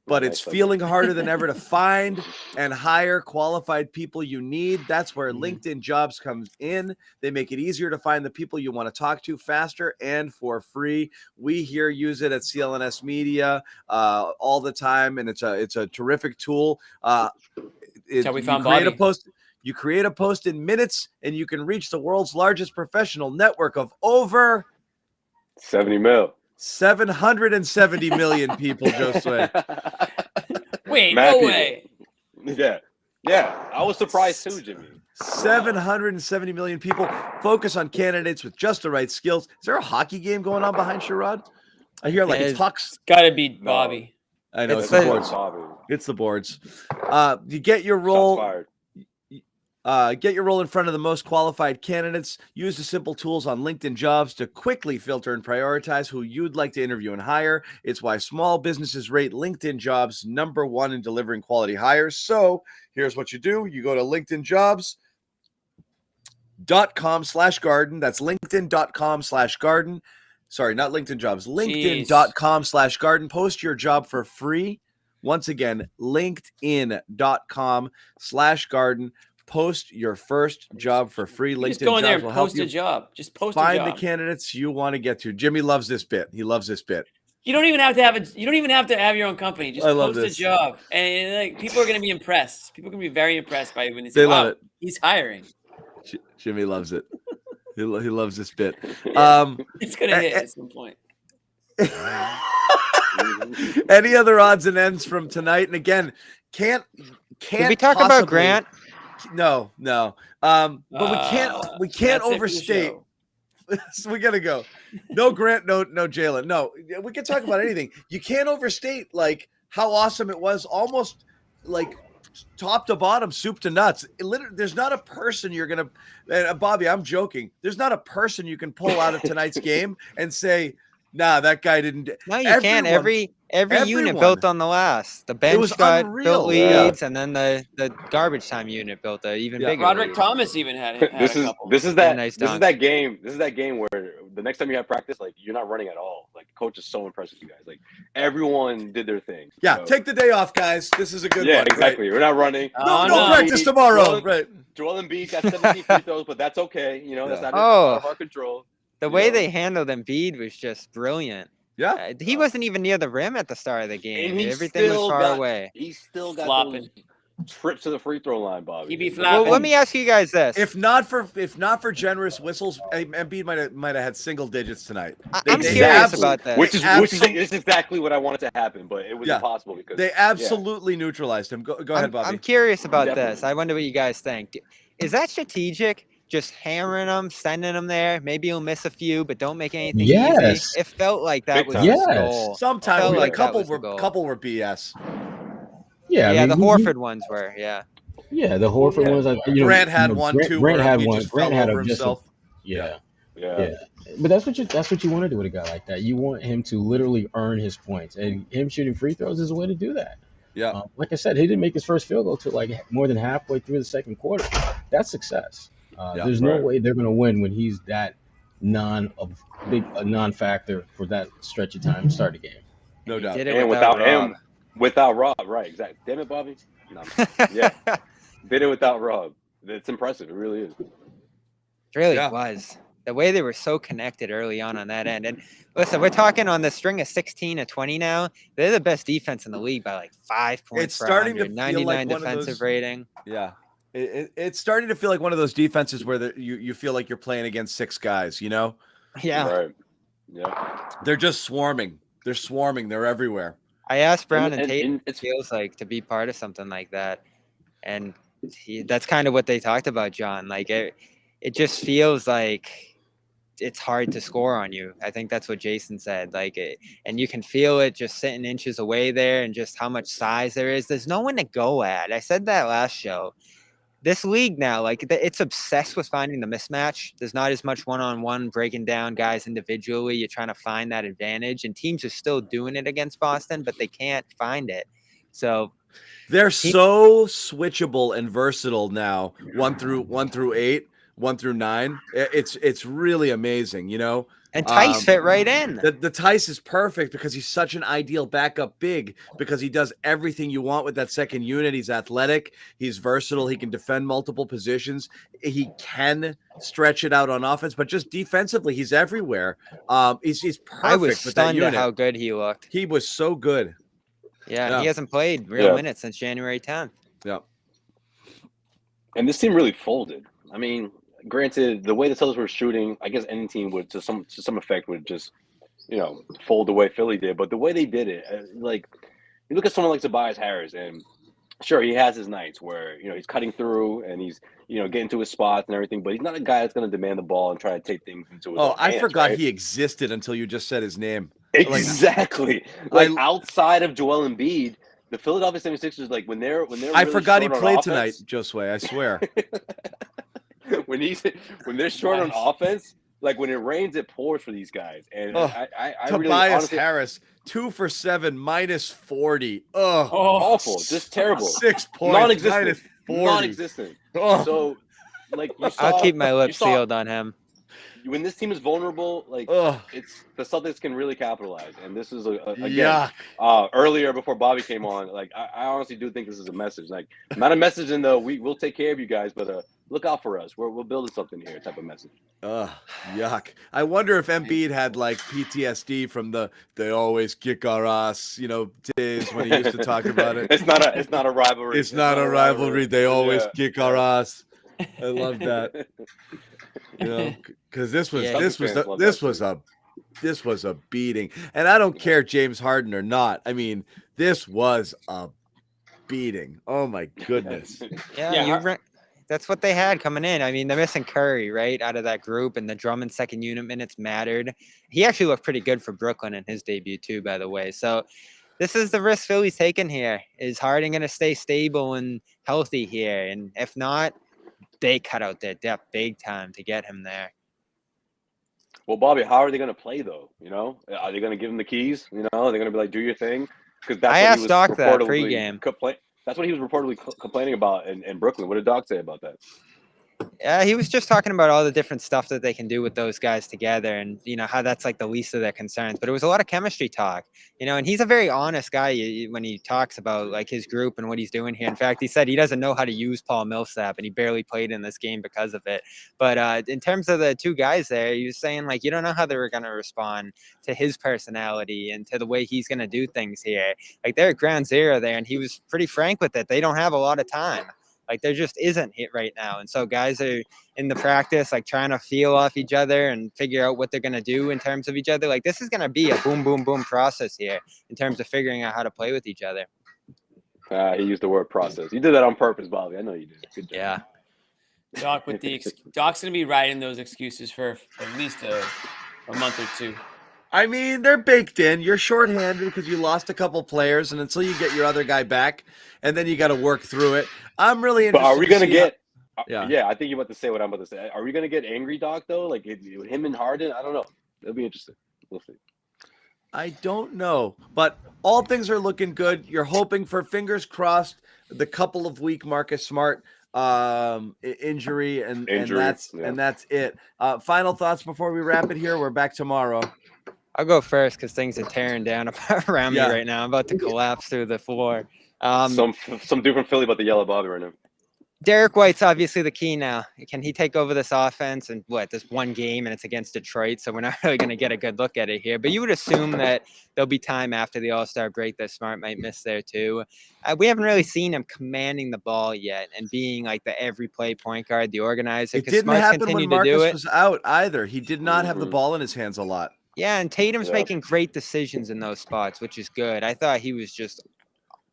but it's feeling harder than ever to find and hire qualified people you need. That's where LinkedIn Jobs comes in. They make it easier to find the people you want to talk to faster and for free. We here use it at CLNS Media all the time, and it's a terrific tool.
That's how we found Bobby.
You create a post in minutes, and you can reach the world's largest professional network of over 770 million people, Josue.
Wait, no way.
Yeah. I was surprised too, Jimmy.
770 million people. Focus on candidates with just the right skills. Is there a hockey game going on behind Sherrod? I hear it's Hucks.
It's got to be Bobby.
I know it's the boards. It's the boards. You get your role. Get your role in front of the most qualified candidates. Use the simple tools on LinkedIn Jobs to quickly filter and prioritize who you'd like to interview and hire. It's why small businesses rate LinkedIn Jobs #1 in delivering quality hires. So here's what you do. You go to linkedinjobs.com/garden. That's linkedin.com/garden. Sorry, not LinkedIn Jobs. LinkedIn.com/garden. Post your job for free. Once again, LinkedIn.com/garden. Post your first job for free. LinkedIn
just go in there
Jobs
and
will help
post
you
a job. Just post a job.
find the candidates you want to get to. Jimmy loves this bit. He loves this bit.
You don't even have to have your own company. Just post a job, and people are going to be impressed. People are going to be very impressed by it when they say, "Wow, he's hiring."
Jimmy loves it. He loves this bit.
It's going to hit at some point.
Any other odds and ends from tonight? And again, can't
Did we talk about Grant?
No. But we can't
That's it for the
overstate.
show.
So we gotta go. No Grant, no Jalen. No, we can talk about anything. You can't overstate like how awesome it was, almost like top to bottom, soup to nuts. There's not a person you're gonna, and Bobby, I'm joking. There's not a person you can pull out of tonight's game and say, nah, that guy didn't.
No, you can't. Every unit built on the last. The bench got built leads, and then the garbage time unit built an even bigger.
Roderick
lead.
Thomas even had
This
a
is
couple.
that game where the next time you have practice, like you're not running at all. Like coach is so impressed with you guys. Like everyone did their thing.
Yeah,
so.
take the day off, guys. This is a good one.
Yeah, exactly.
Right?
We're not running.
No practice tomorrow. Right.
Joel Embiid got 17 free throws, but that's okay. You know, that's out of our control.
The way they handled Embiid was just brilliant.
Yeah,
he wasn't even near the rim at the start of the game.
And
Everything was far away.
He still got
flopping.
those trips to the free throw line, Bobby.
He be flopping.
Well, let me ask you guys this:
If not for generous whistles, Embiid might have had single digits tonight.
I'm curious about that.
Which is exactly what I wanted to happen, but it was impossible because
they absolutely neutralized him. Go ahead, Bobby.
I'm curious about
Definitely.
this. I wonder what you guys think. Is that strategic? Just hammering them, sending them there. Maybe you'll miss a few, but don't make anything easy. It felt like that was his goal.
Sometimes
like
a couple were BS.
Yeah,
the Horford ones were. Yeah,
the Horford ones.
Grant had one too.
Grant had one.
Grant had
himself. Yeah. But that's what you want to do with a guy like that. You want him to literally earn his points, and him shooting free throws is a way to do that.
Yeah.
Like I said, he didn't make his first field goal till like more than halfway through the second quarter. That's success. There's no way they're going to win when he's that non-factor for that stretch of time to start the game.
No doubt.
And without Rob, right? Exactly. Damn it, Bobby. No, yeah, did it without Rob. It's impressive. It really is.
It really was. The way they were so connected early on that end. And listen, we're talking on the string of 16 to 20 now. They're the best defense in the league by like 5 points.
It's starting to
99
like
defensive rating.
Yeah. It's starting to feel like one of those defenses where you feel like you're playing against 6 guys, you know?
Yeah.
Right. Yeah.
They're just swarming. They're swarming. They're everywhere.
I asked Brown and Tate it feels like to be part of something like that. And that's kind of what they talked about, John. Like it just feels like it's hard to score on you. I think that's what Jason said. Like and you can feel it just sitting inches away there and just how much size there is. There's no one to go at. I said that last show. This league now, like it's obsessed with finding the mismatch. There's not as much one-on-one breaking down guys individually. You're trying to find that advantage, and teams are still doing it against Boston, but they can't find it. So
they're so switchable and versatile now. 1 through 8, 1 through 9. It's really amazing, you know.
And Tice fit right in.
The Tice is perfect because he's such an ideal backup big because he does everything you want with that second unit. He's athletic. He's versatile. He can defend multiple positions. He can stretch it out on offense, but just defensively, he's everywhere. He's perfect.
I was
with that
stunned
unit.
at how good he looked.
He was so good.
Yeah. He hasn't played real minutes since January 10th.
Yeah.
And this team really folded. I mean, granted, the way the Celtics were shooting, I guess any team would, to some effect, would just, fold the way Philly did. But the way they did it, like, you look at someone like Tobias Harris, and sure, he has his nights where, he's cutting through and he's, getting to his spots and everything, but he's not a guy that's going to demand the ball and try to take things into his own hands,
forgot
right?
he existed until you just said his name.
Exactly. Outside of Joel Embiid, the Philadelphia 76ers, like, when they're
I
really
forgot he
short on
played
offense,
tonight, Josue, I swear.
when they're short on offense, like when it rains, it pours for these guys. And I
Tobias
really, honestly,
Harris, 2 for 7, minus 40.
Awful, just terrible.
6 points,
non-existent,
minus 40.
non-existent. So, like,
I'll keep my lips sealed on him.
When this team is vulnerable, like it's the Celtics can really capitalize. And this is again earlier before Bobby came on. Like I honestly do think this is a message. Like not a message in the we'll take care of you guys, but look out for us. We're building something here type of message.
Yuck. I wonder if Embiid had like PTSD from they always kick our ass, days when he used to talk about it.
It's not a rivalry.
It's not a rivalry. They always kick our ass. I love that. Because this was a a beating. And I don't care James Harden or not. I mean, this was a beating. Oh my goodness.
Yeah, that's what they had coming in. I mean, they're missing Curry, right, out of that group, and the Drummond second unit minutes mattered. He actually looked pretty good for Brooklyn in his debut too, by the way. So this is the risk Philly's taking here. Is Harden going to stay stable and healthy here? And if not, they cut out their depth big time to get him there.
Well, Bobby, how are they going to play though? You know, are they going to give him the keys? You know, are they going to be like, do your thing? Because that's
I
what
asked
he was
Doc that
reportedly
pregame.
That's what he was reportedly complaining about in Brooklyn. What did Doc say about that?
Yeah, he was just talking about all the different stuff that they can do with those guys together, and how that's like the least of their concerns. But it was a lot of chemistry talk, and he's a very honest guy when he talks about like his group and what he's doing here. In fact, he said he doesn't know how to use Paul Millsap, and he barely played in this game because of it. But in terms of the two guys there, he was saying like you don't know how they were going to respond to his personality and to the way he's going to do things here. Like they're at ground zero there, and he was pretty frank with it. They don't have a lot of time. Like there just isn't it right now. And so guys are in the practice, like trying to feel off each other and figure out what they're going to do in terms of each other. Like this is going to be a boom, boom, boom process here in terms of figuring out how to play with each other.
He used the word process. You did that on purpose, Bobby. I know you did. Good job.
Yeah.
Doc Doc's going to be writing those excuses for at least a month or two.
I mean, they're baked in. You're shorthanded because you lost a couple players, and until you get your other guy back, and then you got to work through it. I'm really interested.
But are we going to get?
Yeah,
I think you're about to say what I'm about to say. Are we going to get angry, Doc? Though, like him and Harden, I don't know. It'll be interesting. We'll see.
I don't know, but all things are looking good. You're hoping for, fingers crossed, the couple of week Marcus Smart injury, and that's it. Final thoughts before we wrap it here. We're back tomorrow.
I'll go first because things are tearing down around me right now. I'm about to collapse through the floor.
Some dude from Philly about to yell at Bobby right now.
Derek White's obviously the key now. Can he take over this offense? And this one game, and it's against Detroit, so we're not really going to get a good look at it here. But you would assume that there'll be time after the All-Star break that Smart might miss there too. We haven't really seen him commanding the ball yet and being like the every play point guard, the organizer.
It didn't
Smart's
happen when Marcus was out either. He did not have the ball in his hands a lot.
Yeah, and Tatum's making great decisions in those spots, which is good. I thought he was just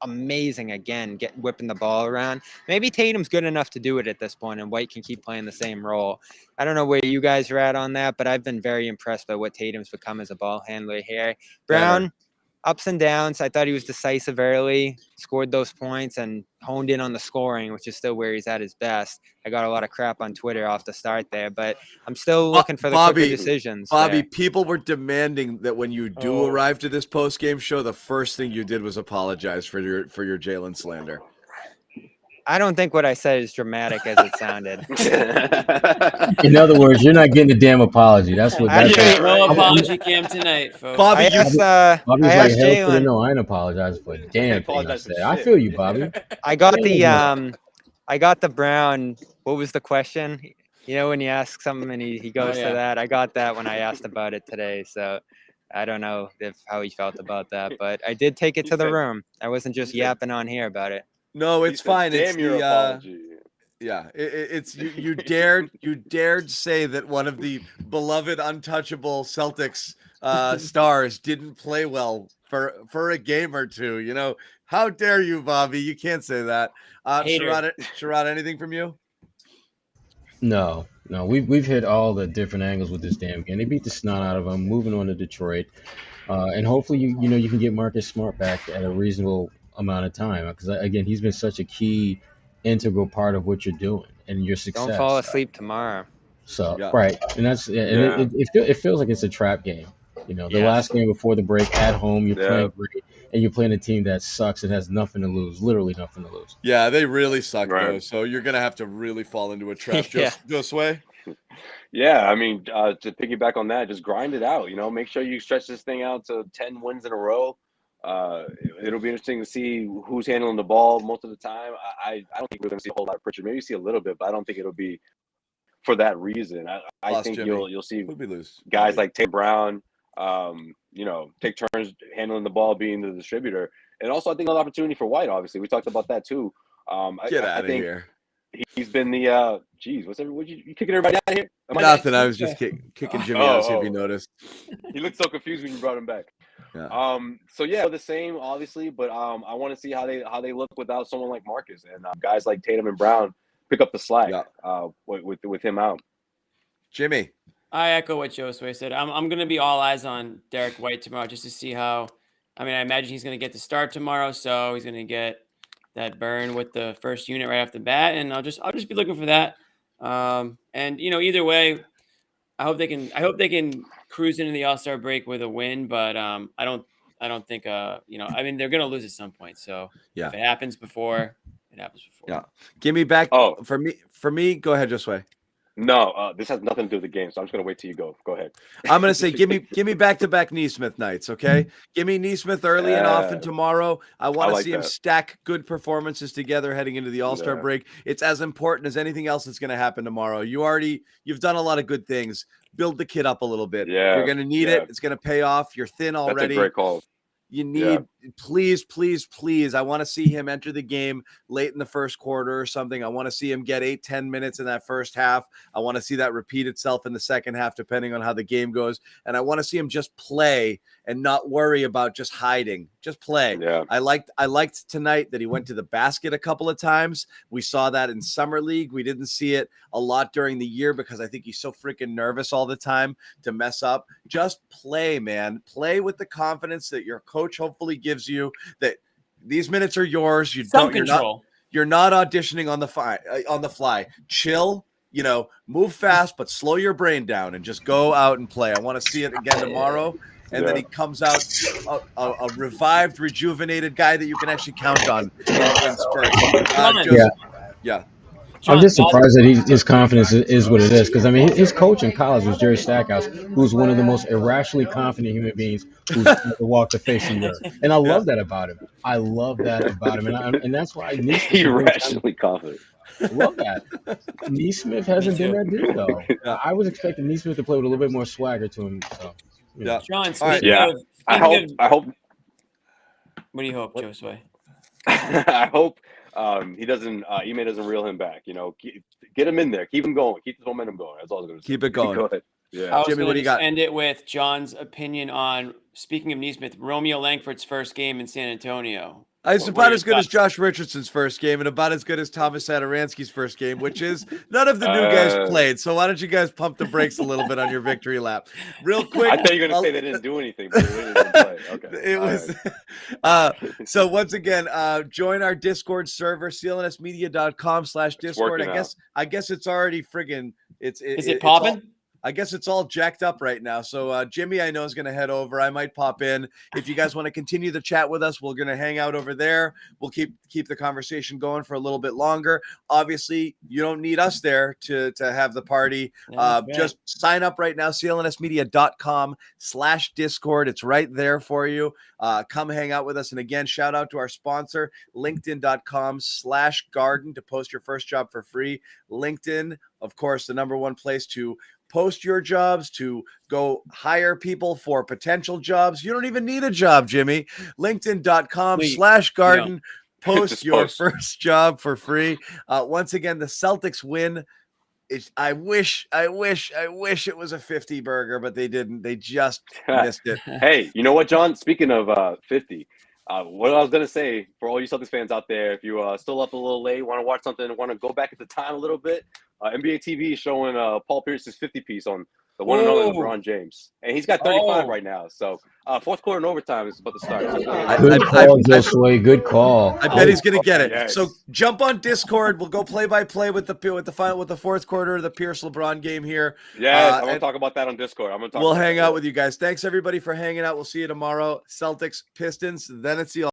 amazing again, whipping the ball around. Maybe Tatum's good enough to do it at this point, and White can keep playing the same role. I don't know where you guys are at on that, but I've been very impressed by what Tatum's become as a ball handler here. Brown, ups and downs. I thought he was decisive early, scored those points, and honed in on the scoring, which is still where he's at his best. I got a lot of crap on Twitter off the start there, but I'm still looking for the quicker decisions.
Bobby, people were demanding that when you do arrive to this post-game show, the first thing you did was apologize for your Jalen slander.
I don't think what I said is dramatic as it sounded.
In other words, you're not getting a damn apology. That's what.
No apology cam tonight, folks.
Bobby,
Bobby's
like,
hell for no, I ain't apologize for a damn thing I said. I feel you, Bobby.
I got the Brown. What was the question? When you ask something and he goes to that. I got that when I asked about it today. So I don't know how he felt about that, but I did take it to the room. I wasn't just yapping on here about it.
No, it's fine.
Damn your apology.
Yeah, it's you dared say that one of the beloved untouchable Celtics stars didn't play well for a game or two. How dare you, Bobby? You can't say that. Sherrod, anything from you?
No, we've hit all the different angles with this damn game. They beat the snot out of them. Moving on to Detroit, and hopefully you can get Marcus Smart back at a reasonable amount of time, because again, he's been such a key, integral part of what you're doing and your success.
Don't fall asleep tomorrow.
So right, and that's it feels like it's a trap game. The last game before the break at home, you're playing great, and you're playing a team that sucks and has nothing to lose, literally nothing to lose.
Yeah, they really suck though. So you're gonna have to really fall into a trap. Josue?
Yeah, I mean, to piggyback on that, just grind it out. Make sure you stretch this thing out to 10 wins in a row. It'll be interesting to see who's handling the ball most of the time. I don't think we're going to see a whole lot of Pritchard. Maybe see a little bit, but I don't think it'll be for that reason. I think you'll see guys like Taylor Brown, take turns handling the ball, being the distributor, and also I think another opportunity for White. Obviously, we talked about that too.
Get out of here.
he's been the geez, what you kicking everybody out of here?
Nothing. I was just kicking Jimmy out, see if he noticed.
He looked so confused when you brought him back.
Yeah.
So yeah, the same obviously, but I want to see how they look without someone like Marcus and guys like Tatum and Brown pick up the slack with him out.
Jimmy.
I echo what Josue said. I'm going to be all eyes on Derek White tomorrow just to see how. I mean, I imagine he's going to get the start tomorrow, so he's going to get that burn with the first unit right off the bat, and I'll just be looking for that. And either way, I hope they can cruise into the All-Star break with a win, but I don't think I mean, they're going to lose at some point. So if it happens before, it happens before.
Yeah. Give me back. For me, go ahead, Josue.
No, this has nothing to do with the game, so I'm just gonna wait till you go. Go ahead.
I'm gonna say, give me back-to-back Nesmith nights, okay? Give me Nesmith early and often tomorrow. I want to see him stack good performances together heading into the All-Star break. It's as important as anything else that's gonna happen tomorrow. You've done a lot of good things. Build the kid up a little bit.
Yeah,
you're gonna need it. It's gonna pay off. You're thin already.
That's a great call.
You need, please. I want to see him enter the game late in the first quarter or something. I want to see him get 8-10 minutes in that first half. I want to see that repeat itself in the second half, depending on how the game goes. And I want to see him just play and not worry about just hiding. Just play.
Yeah.
I liked tonight that he went to the basket a couple of times. We saw that in Summer League. We didn't see it a lot during the year because I think he's so freaking nervous all the time to mess up. Just play, man. Play with the confidence that your coach hopefully gives you, that these minutes are yours. You're not auditioning on the fly. Chill, move fast, but slow your brain down and just go out and play. I want to see it again tomorrow. And then he comes out a revived, rejuvenated guy that you can actually count on in spurts.
I'm just surprised that his confidence is what it is. Because, I mean, his coach in college was Jerry Stackhouse, who's one of the most irrationally confident human beings who's ever walked the face of the earth. And I love that about him. And that's why
irrationally confident.
I love that. Nesmith hasn't been that dude, though. I was expecting Nesmith to play with a little bit more swagger to him. So,
John,
I hope.
What do you hope, Josue?
I hope he doesn't. Ime doesn't reel him back. Get him in there. Keep him going. Keep the momentum going. That's all I was going to say.
Keep it going.
Go ahead.
Yeah. Jimmy, what do you got? End it with John's opinion on, speaking of Nesmith, Romeo Langford's first game in San Antonio.
It's about as good as Josh Richardson's first game and about as good as Thomas Satoransky's first game, which is none of the new guys played. So why don't you guys pump the brakes a little bit on your victory lap? Real quick.
I thought you were going to say they didn't do anything, but they didn't play. Okay.
It was. So once again, join our Discord server, clnsmedia.com/Discord. I guess it's already friggin' is it
popping?
I guess it's all jacked up right now. So Jimmy, I know, is going to head over. I might pop in. If you guys want to continue the chat with us, we're going to hang out over there. We'll keep the conversation going for a little bit longer. Obviously, you don't need us there to have the party. Just sign up right now, clnsmedia.com/Discord. It's right there for you. Come hang out with us. And again, shout out to our sponsor, linkedin.com/garden, to post your first job for free. LinkedIn, of course, the number one place to post your jobs, to go hire people for potential jobs. You don't even need a job, Jimmy. LinkedIn.com/garden. Post your first job for free. Once again, the Celtics win. I wish it was a 50 burger, but they didn't. They just missed it.
Hey, you know what, John? Speaking of 50, what I was going to say for all you Celtics fans out there, if you still up a little late, want to watch something, want to go back at the time a little bit, NBA TV is showing Paul Pierce's 50 piece on the one and only LeBron James. And he's got 35 right now. So fourth quarter and overtime is about to start. So
good call.
I bet he's going to get it.
Yes.
So jump on Discord. We'll go play by play with the fourth quarter of the Pierce LeBron game here.
Yes, I want to talk about that on Discord.
We'll hang out with you guys. Thanks everybody for hanging out. We'll see you tomorrow. Celtics, Pistons. Then it's the